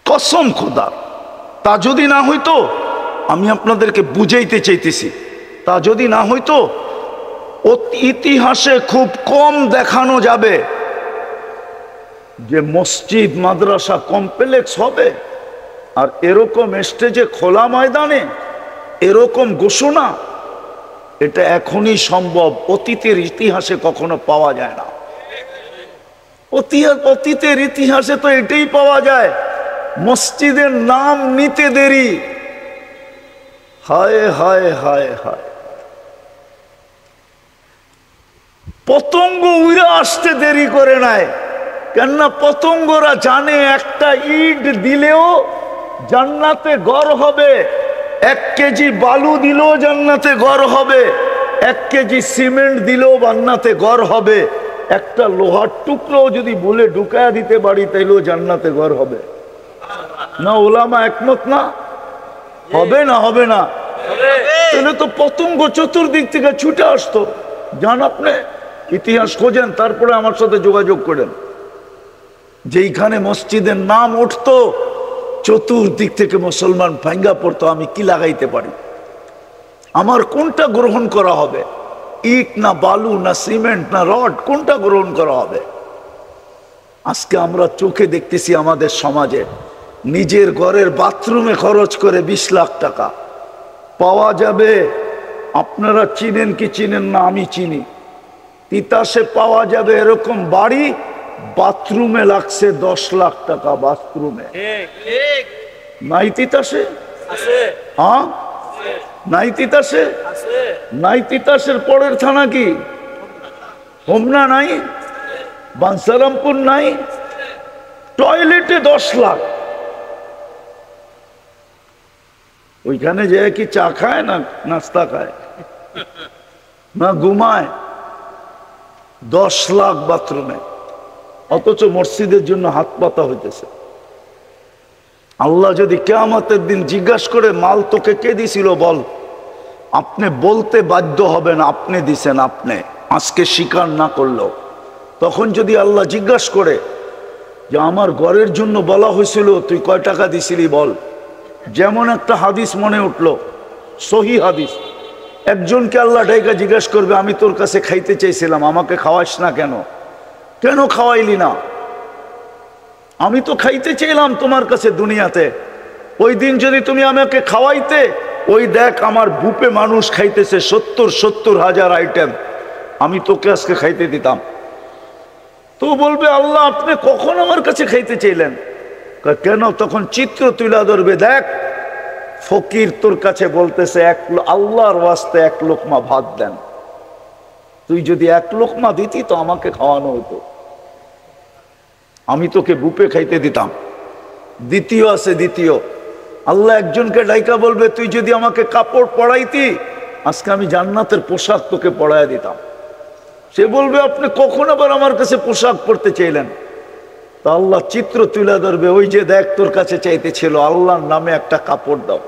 কসম খোদা, তা যদি না হইতো, আমি আপনাদেরকে বুঝাইতে চাইতেছি, তা যদি না হইতো, ইতিহাসে খুব কম দেখানো যাবে যে মসজিদ মাদ্রাসা কমপ্লেক্স হবে আর এরকম স্টেজে খোলা ময়দানে এরকম ঘোষণা, এটা এখনই সম্ভব। অতীতের ইতিহাসে কখনো পাওয়া যায় না। অতীতের ইতিহাসে তো এটাই পাওয়া যায়, মসজিদের নাম নিতে দেরি। হায় হায় হায় হায়, পতঙ্গ উড়ে আসতে দেরি করে নাই। কেননা পতঙ্গরা জানে একটা ইট দিলেও জান্নাতে ঘর হবে, 1 কেজি বালু দিলেও জান্নাতে ঘর হবে, 1 কেজি সিমেন্ট দিলেও জান্নাতে ঘর হবে, একটা লোহার টুকরো যদি বলে ঢুকায়া দিতে পারি তাইলেও জান্নাতে ঘর হবে। না ওলামা একমত না? হবে না? হবে না? তাহলে তো পতঙ্গ চতুর্দিক থেকে ছুটে আসতো। জান আপনি ইতিহাস খোঁজেন, তারপরে আমার সাথে যোগাযোগ করেন। যেইখানে মসজিদের নাম উঠতো চতুর্দিক থেকে মুসলমান ভাঙ্গা পড়তো। আমি কি লাগাইতে পারি? আমার কোনটা গ্রহণ করা হবে? ইট না বালু না সিমেন্ট না রড, কোনটা গ্রহণ করা হবে? আজকে আমরা চোখে দেখতেছি আমাদের সমাজে নিজের ঘরের বাথরুমে খরচ করে 20 লাখ টাকা পাওয়া যাবে। আপনারা চিনেন কি চিনেন না আমি চিনি, তিতাসে পাওয়া যাবে এরকম বাড়ি, বাথরুমে লাগছে 10 লাখ টাকা বাথরুমে। নাই তিতাসে? হ্যাঁ নাই তিতাসে? নাই তিতাসের পরের থানা কি হোমনা নাই? বাঞ্ছারামপুর নাই? টয়লেটে 10 লাখ। ওইখানে যে কি চা খায় না নাস্তা খায় না ঘুমায়? 10 লাখ বাথরুমে, অথচ মসজিদের জন্য হাত পাতা হইতেছে। আল্লাহ যদি কিয়ামতের দিন জিজ্ঞাসা করে মাল তোকে কে দিছিল বল, আপনি বলতে বাধ্য হবেন আপনি দিছেন। আপনি আজকে স্বীকার না করলেও তখন যদি আল্লাহ জিজ্ঞাসা করে যে আমার ঘরের জন্য বলা হয়েছিল তুই কয় টাকা দিছিলি বল। যেমন একটা হাদিস মনে উঠলো, সহি হাদিস, একজনকে আল্লাহ ডাইকা জিজ্ঞাসা করবে আমি তোর কাছে খাইতে চাইছিলাম, আমাকে খাওয়াস না কেন? কেন খাওয়াইলি না? আমি তো খাইতে চাইলাম তোমার কাছে দুনিয়াতে, ওই দিন যদি তুমি আমাকে খাওয়াইতে, ওই দেখ আমার বুপে মানুষ খাইতেছে 70,000 আইটেম, আমি তোকে আজকে খাইতে দিতাম। তো বলবে আল্লাহ আপনি কখন আমার কাছে খাইতে চাইলেন? কেন? তখন চিত্র তুলে ধরবে, দেখ ফকির তোর কাছে বলতেছে আল্লাহর ওয়াস্তে 1 লোকমা ভাত দেন, তুই যদি 1 লোকমা দিতি তো আমাকে খাওয়ানো হতো, আমি তোকে বুপে খাইতে দিতাম। দ্বিতীয় আছে, দ্বিতীয় আল্লাহ একজনকে ডাইকা বলবে তুই যদি আমাকে কাপড় পরাইতি আজকে আমি জান্নাতের পোশাক তোকে পরাইয়া দিতাম। সে বলবে আপনি কখন আবার আমার কাছে পোশাক পরতে চাইলেন? তা আল্লাহ চিত্র তুলে ধরবে, ওই যে দেখ তোর কাছে চাইতে ছিল আল্লাহর নামে একটা কাপড় দাও,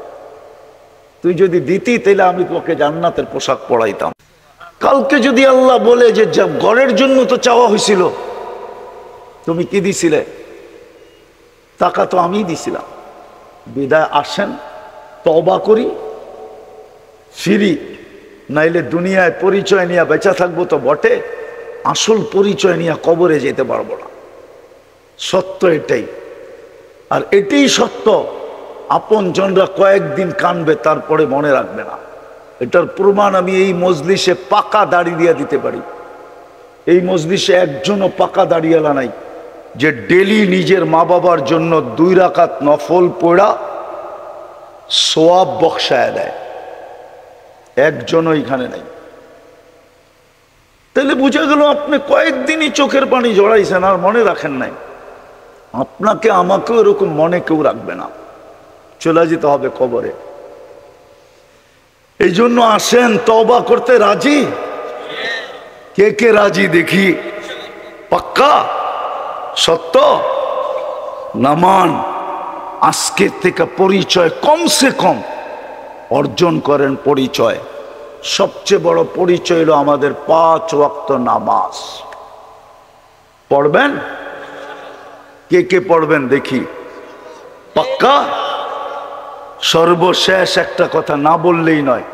তুই যদি দিতি তাহলে আমি তোকে জান্নাতের পোশাক পরাইতাম। কালকে যদি আল্লাহ বলে যে ঘরের জন্য তো চাওয়া হয়েছিল, তুমি কি দিছিলে? টাকা তো আমি দিছিলাম। বিদায় আসেন, তওবা করি, ফিরি, নাইলে দুনিয়ায় পরিচয় নিয়ে বেঁচে থাকবো তো বটে, আসল পরিচয় নিয়ে কবরে যেতে পারবো না। সত্য এটাই, আর এটাই সত্য। আপন জনরা কয়েকদিন কানবে, তারপরে মনে রাখবে না। এটার প্রমাণ আমি এই মজলিসে পাকা দাড়ি দিয়ে দিতে পারি। এই মজলিসে একজনও পাকা দাড়িওয়ালা নাই যে ডেলি নিজের মা বাবার জন্য 2 রাকাত নফল পড়া সোয়াব বক্সায় দেয়, একজনও এখানে নাই। তাহলে বুঝা গেল আপনি কয়েকদিনই চোখের পানি জড়াইছেন আর মনে রাখেন নাই। আপনাকে আমাকেও এরকম মনে কেউ রাখবে না, চলে যেতে হবে কবরে। এই জন্য আসেন, তওবা করতে রাজি? কে কে রাজি দেখি? পাক্কা সত্য? নামান আজকে থেকে পরিচয় কমসে কম অর্জন করেন। পরিচয়, সবচেয়ে বড় পরিচয় হলো আমাদের 5 ওয়াক্ত নামাজ। পড়বেন? কে কে পড়বেন দেখি? পাক্কা? সর্বশেষ একটা কথা না বললেই নয়,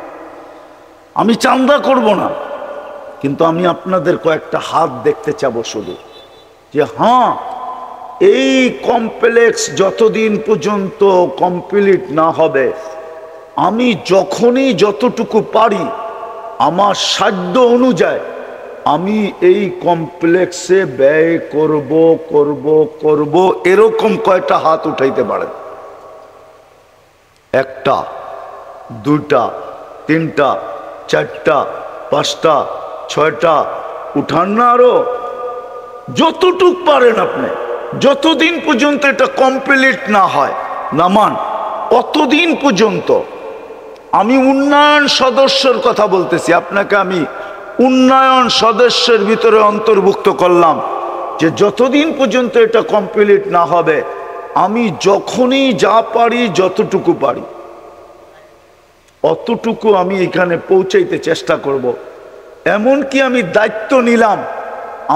আমি চান্দা করব না, কিন্তু আমি আপনাদের কয়েকটা হাত দেখতে চাবো শুধু, যে হ্যাঁ এই কমপ্লেক্স যতদিন পর্যন্ত কমপ্লিট না হবে, আমি যখনই যতটুকু পারি আমার সাধ্য অনুযায়ী আমি এই কমপ্লেক্সে ব্যয় করব করব করব। এরকম কয়টা হাত উঠাইতে পারেন? 1টা, 2টা, 3টা, 4টা, 5টা, 6টা উঠান না, আরো যতটুক পারেন আপনি। যতদিন পর্যন্ত এটা কমপ্লিট না হয় নামান, অতদিন পর্যন্ত। আমি উন্নয়ন সদস্যের কথা বলতেছি, আপনাকে আমি উন্নয়ন সদস্যের ভিতরে অন্তর্ভুক্ত করলাম, যে যতদিন পর্যন্ত এটা কমপ্লিট না হবে আমি যখনই যা পারি, যতটুকু পারি অতটুকু আমি এখানে পৌঁছাইতে চেষ্টা করব। এমনকি আমি দায়িত্ব নিলাম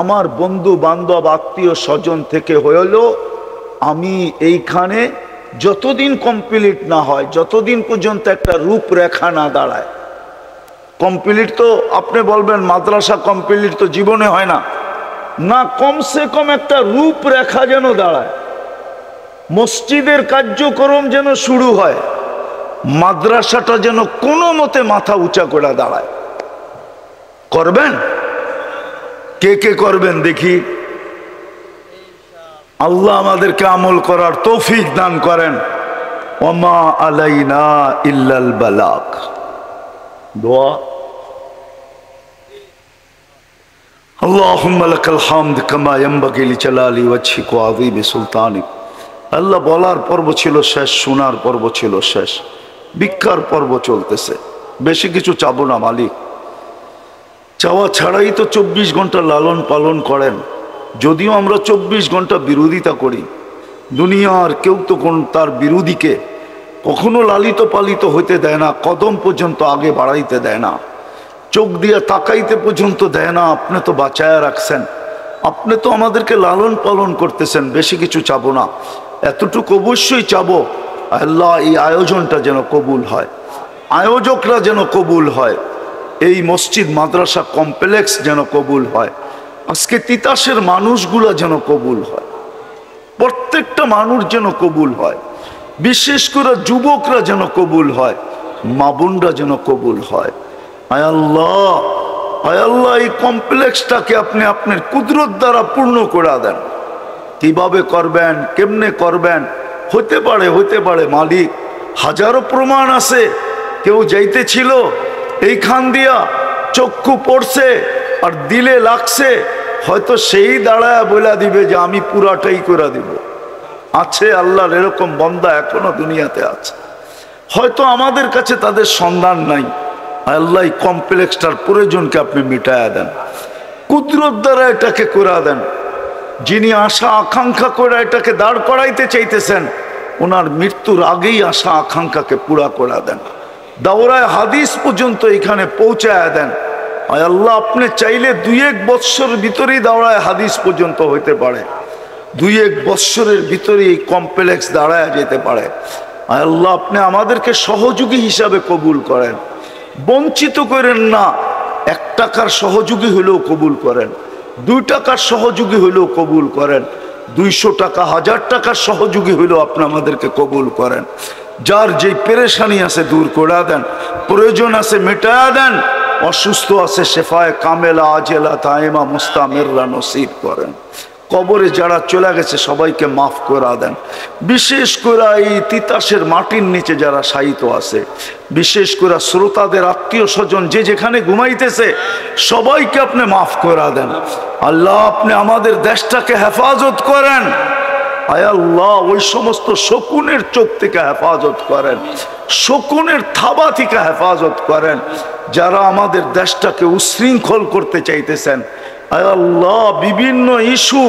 আমার বন্ধু বান্ধব আত্মীয় স্বজন থেকে হলো, আমি এইখানে যতদিন কমপ্লিট না হয়, যতদিন পর্যন্ত একটা রূপরেখা না দাঁড়ায়। কমপ্লিট তো আপনি বলবেন মাদ্রাসা কমপ্লিট তো জীবনে হয় না, না কমসে কম একটা রূপরেখা যেন দাঁড়ায়, মসজিদের কার্যক্রম যেন শুরু হয়, মাদ্রাসাটা যেন কোনো মতে মাথা উঁচা করে দাঁড়ায়। করবেন? কে কে করবেন দেখি? আল্লাহ আমাদেরকে আমল করার তৌফিক দান করেন। ওমা আলাইনা ইল্লাল বালাগ। দোয়া। আল্লাহুম্মা লাকাল হামদ কামা ইয়ানবাগি লিজালালি ওয়াজহিকা ওয়া আযীমি সুলতানিক। আল্লাহ বলার পর্ব ছিল শেষ, শোনার পর্ব ছিল শেষ, ভিক্ষার পর্ব চলতেছে। বেশি কিছু চাবো না মালিক, চাওয়া ছাড়াই তো 24 ঘন্টা লালন পালন করেন। যদিও আমরা 24 ঘন্টা বিরোধিতা করি, দুনিয়ার কেউ তো কোন তার বিরোধীকে কখনো লালিত পালিত হইতে দেয় না, কদম পর্যন্ত আগে বাড়াইতে দেয় না, চোখ দিয়ে তাকাইতে পর্যন্ত দেয় না। আপনি তো বাঁচায়া রাখছেন, আপনি তো আমাদেরকে লালন পালন করতেছেন। বেশি কিছু চাবো না, এতটুকু অবশ্যই চাবো, আল্লাহ এই আয়োজনটা যেন কবুল হয়, আয়োজকরা যেন কবুল হয়, এই মসজিদ মাদ্রাসা কমপ্লেক্স যেন কবুল হয়, আজকে তিতাসের মানুষগুলা যেন কবুল হয়, প্রত্যেকটা মানুষ যেন কবুল হয়, বিশেষ করে যুবকরা যেন কবুল হয়, মা বোনরা যেন কবুল হয়। আয় আল্লাহ, আয় আল্লাহ, এই কমপ্লেক্সটাকে আপনি আপনার কুদরত দ্বারা পূর্ণ করে দেন। কিভাবে করবেন, কেমনে করবেন? হতে পারে মালিক, হাজারো প্রমাণ আছে। কেউ যাইতেছিল এইখান দিয়া, চক্ষু পড়ছে আর দিলে লাগছে, হয়তো সেই দাঁড়ায় বলে দিবে যে আমি পুরাটাই করে দিব। আছে আল্লাহর এরকম বান্দা এখনো দুনিয়াতে আছে, হয়তো আমাদের কাছে তাদের সন্ধান নাই। আল্লাহ এই কমপ্লেক্সটার প্রয়োজনকে আপনি মিটায়া দেন, কুদরত দ্বারা এটাকে করে দেন। যিনি আশা আকাঙ্ক্ষা করে এটাকে দাঁড় করাইতে চাইতেছেন, ওনার মৃত্যুর আগেই আশা আকাঙ্ক্ষাকে পুরা করে দেন, দাওরায় হাদিস পর্যন্ত এখানে পৌঁছায় দেন। আয় আল্লাহ, আপনি চাইলে 2-1 বৎসর ভিতরেই দাওরায় হাদিস পর্যন্ত হইতে পারে, 2-1 বৎসরের ভিতরে এই কমপ্লেক্স দাঁড়ায় যেতে পারে। আয় আল্লাহ, আপনি আমাদেরকে সহযোগী হিসাবে কবুল করেন, বঞ্চিত করেন না। 1 টাকার সহযোগী হলেও কবুল করেন, 2 টাকার সহযোগী হলেও কবুল করেন, 200 টাকা 1000 টাকার সহযোগী হলেও আপনি আমাদেরকে কবুল করেন। যার যেই পেরেশানি আছে দূর করে দেন, প্রয়োজন আছে মেটায়া দেন, অসুস্থ আছে শেফায়ে কামেলা আজেলা তাইমা মুস্তামিররা নসিব করেন। কবরে যারা চলে গেছে সবাইকে মাফ করে দেন। বিশেষ করে এই তিতাসের মাটির নিচে যারা শায়িত আছে, বিশেষ করে শ্রোতাদের আত্মীয় স্বজন যে যেখানে ঘুমাইতেছে, সবাইকে আপনি মাফ করে দেন। আল্লাহ, আপনি আমাদের দেশটাকে হেফাজত করেন। আয় আল্লাহ, ওই সমস্ত শকুনের চোখ থেকে হেফাজত করেন, শকুনের থাবা থেকে হেফাজত করেন যারা আমাদের দেশটাকে উশৃঙ্খল করতে চাইতেছেন। আয় আল্লাহ, বিভিন্ন ইস্যু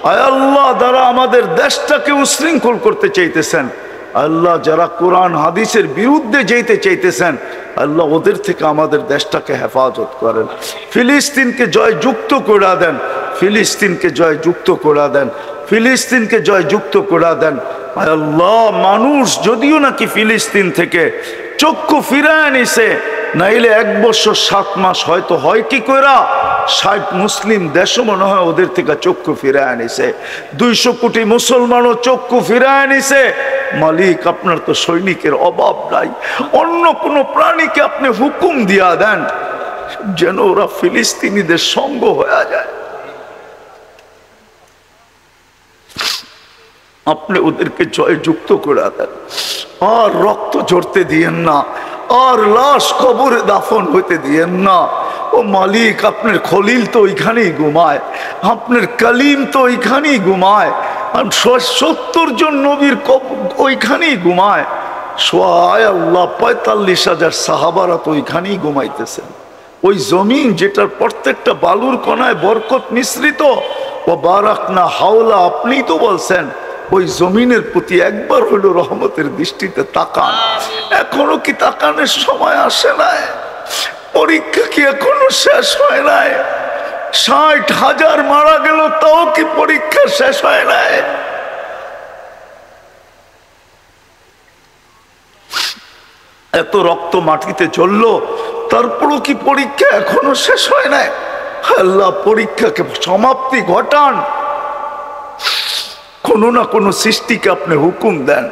আয় আল্লাহ দ্বারা আমাদের দেশটাকে উশৃঙ্খল করতে চাইতেছেন। আল্লাহ, যারা কোরআন হাদিসের বিরুদ্ধে যেতে চাইতেছেন, আল্লাহ ওদের থেকে আমাদের দেশটাকে হেফাজত করেন। ফিলিস্তিনকে জয়যুক্ত করে দেন, ফিলিস্তিনকে জয়যুক্ত করে দেন, ফিলিস্তিনকে জয়যুক্ত করে দেন। আল্লাহ, মানুষ যদিও নাকি ফিলিস্তিন থেকে চক্ষু ফিরায় নিছে, নাইলে 1 বছর 7 মাস হয়তো হয় কি কইরা 60 মুসলিম দেশও মনে হয় ওদের থেকে চক্ষু ফিরায় নিছে, 200 কোটি মুসলমানও চক্ষু ফিরায় নিছে। মালিক, আপনার তো সৈনিকের অভাব নাই, অন্য কোনো প্রাণীকে আপনি হুকুম দিয়া দেন যেন ওরা ফিলিস্তিনিদের সঙ্গ হয়ে যায়। আপনি ওদেরকে জয়যুক্ত করে দেন, আর রক্ত ঝরতে দিয়েন না, আর লাশ কবরে দাফন হইতে দিয়েন না। ও মালিক, আপনার খলিল তো ওইখানেই ঘুমায়, আপনার কালিম তো ওইখানেই ঘুমায়, 70 জন নবীর ওইখানেই ঘুমায়। সোয়ায় আল্লাহ 45,000 সাহাবারা তো ওইখানেই ঘুমাইতেছেন। ওই জমিন যেটার প্রত্যেকটা বালুর কণায় বরকত মিশ্রিত, ও বারাকনা হাওলা, আপনি তো বলছেন ওই জমিনের প্রতি একবার হলো রহমতের দৃষ্টিতে তাকান। এখনো কি তাকানোর সময় আসে নাই? পরীক্ষা কি এখনো শেষ হয় নাই? 60,000 মারা গেল, তাও কি পরীক্ষা শেষ হয় নাই? এত রক্ত মাটিতে চললো, তারপরও কি পরীক্ষা এখনো শেষ হয় নাই? আল্লাহ পরীক্ষাকে সমাপ্তি ঘটান, কোনো না কোনো সৃষ্টিকে আপনি হুকুম দেন,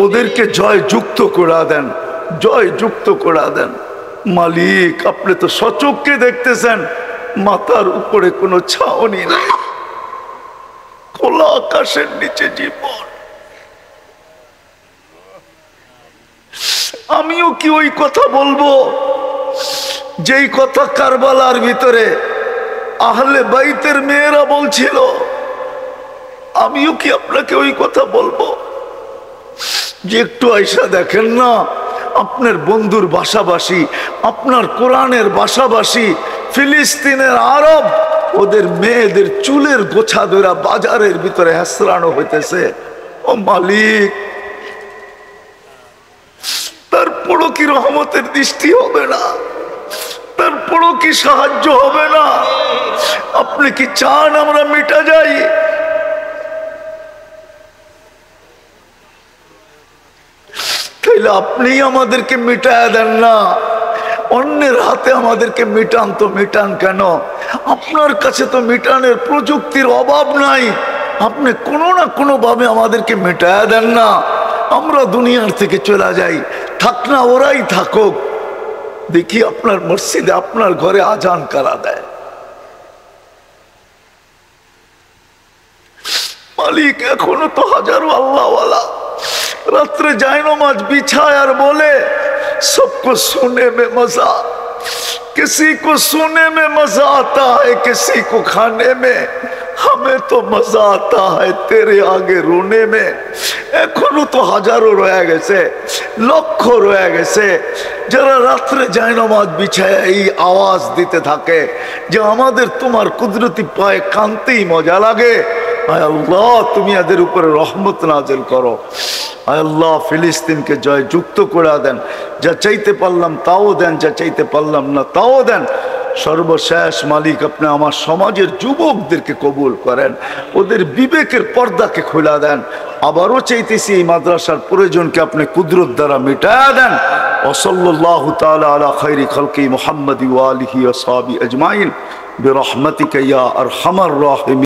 ওদেরকে জয় যুক্ত করা দেন, জয় যুক্ত করা দেন। মালিক আপনি তো সচক্ষে দেখতেছেন, মাথার উপরে কোনো ছাউনি নাই, খোলা আকাশের নিচে জীবন। আমিও কি ওই কথা বলবো যেই কথা কারবালার ভিতরে আহলে বাইতের মেয়েরা বলছিল? আমিও কি আপনাকে ওই কথা বলবো যে একটু আয়সা দেখেন না, আপনার বন্ধুর বাসাবাসী, আপনার কোরআনের বাসাবাসী ফিলিস্তিনের আরব, ওদের মেয়েদের চুলের গোছা ধরা বাজারের ভিতরে হেসরানো হইতেছে। ও মালিক, তারপরও কি রহমতের দৃষ্টি হবে না? তারপরও কি সাহায্য হবে না? আপনি কি চান আমরা মিটা যাই? তাইলে আপনি আমাদেরকে মিটায়া দেন না, অন্যের হাতে আমাদেরকে মিটান। তো মিটান কেন? আপনার কাছে তো মিটানের প্রযুক্তির অভাব নাই, আপনি কোনো না কোনো ভাবে আমাদেরকে মিটায়া দেন না। আমরা দুনিয়ার থেকে চলে যাই, থাক না, ওরাই থাকুক। দেখি আপনার মসজিদে, আপনার ঘরে আজান কারা দেয়? মালিক এখনো তো হাজারো আল্লাহওয়ালা রাত্রে জায়নমাজ বিছায় আর বলে, सबको सोने में मजा, किसी को सोने में मजा आता है, किसी को खाने में, हमें तो मजा आता है तेरे आगे रोने में। এখনো তো হাজারো রয়ে গেছে, লক্ষ রয়ে গেছে যারা রাত্রে জায়নমাজ বিছায় এই আওয়াজ দিতে থাকে যে আমাদের তোমার কুদরতি পায়ে কানতেই মজা লাগে। আয় আল্লাহ, তুমি এদের উপরে রহমত নাজিল করো। আয় আল্লাহ, ফিলিস্তিনকে জয় যুক্ত করে দেন। যা চাইতে পারলাম তাও দেন, যা চাইতে পারলাম না তাও দেন। সর্বশেষ মালিক আপনি আমার সমাজের যুবকদেরকে কবুল করেন, ওদের বিবেকের পর্দাকে খোলা দেন। আবারও চাইতেছি এই মাদ্রাসার প্রয়োজনকে আপনি কুদরত দ্বারা মিটায়া দেন। ওয়াসাল্লাল্লাহু তাআলা আলা খায়রি খালকি মুহাম্মাদি ওয়া আলিহি ওয়া সাহবিহি আজমাইন বিরহমাতিকা ইয়া আরহামার রাহিমিন।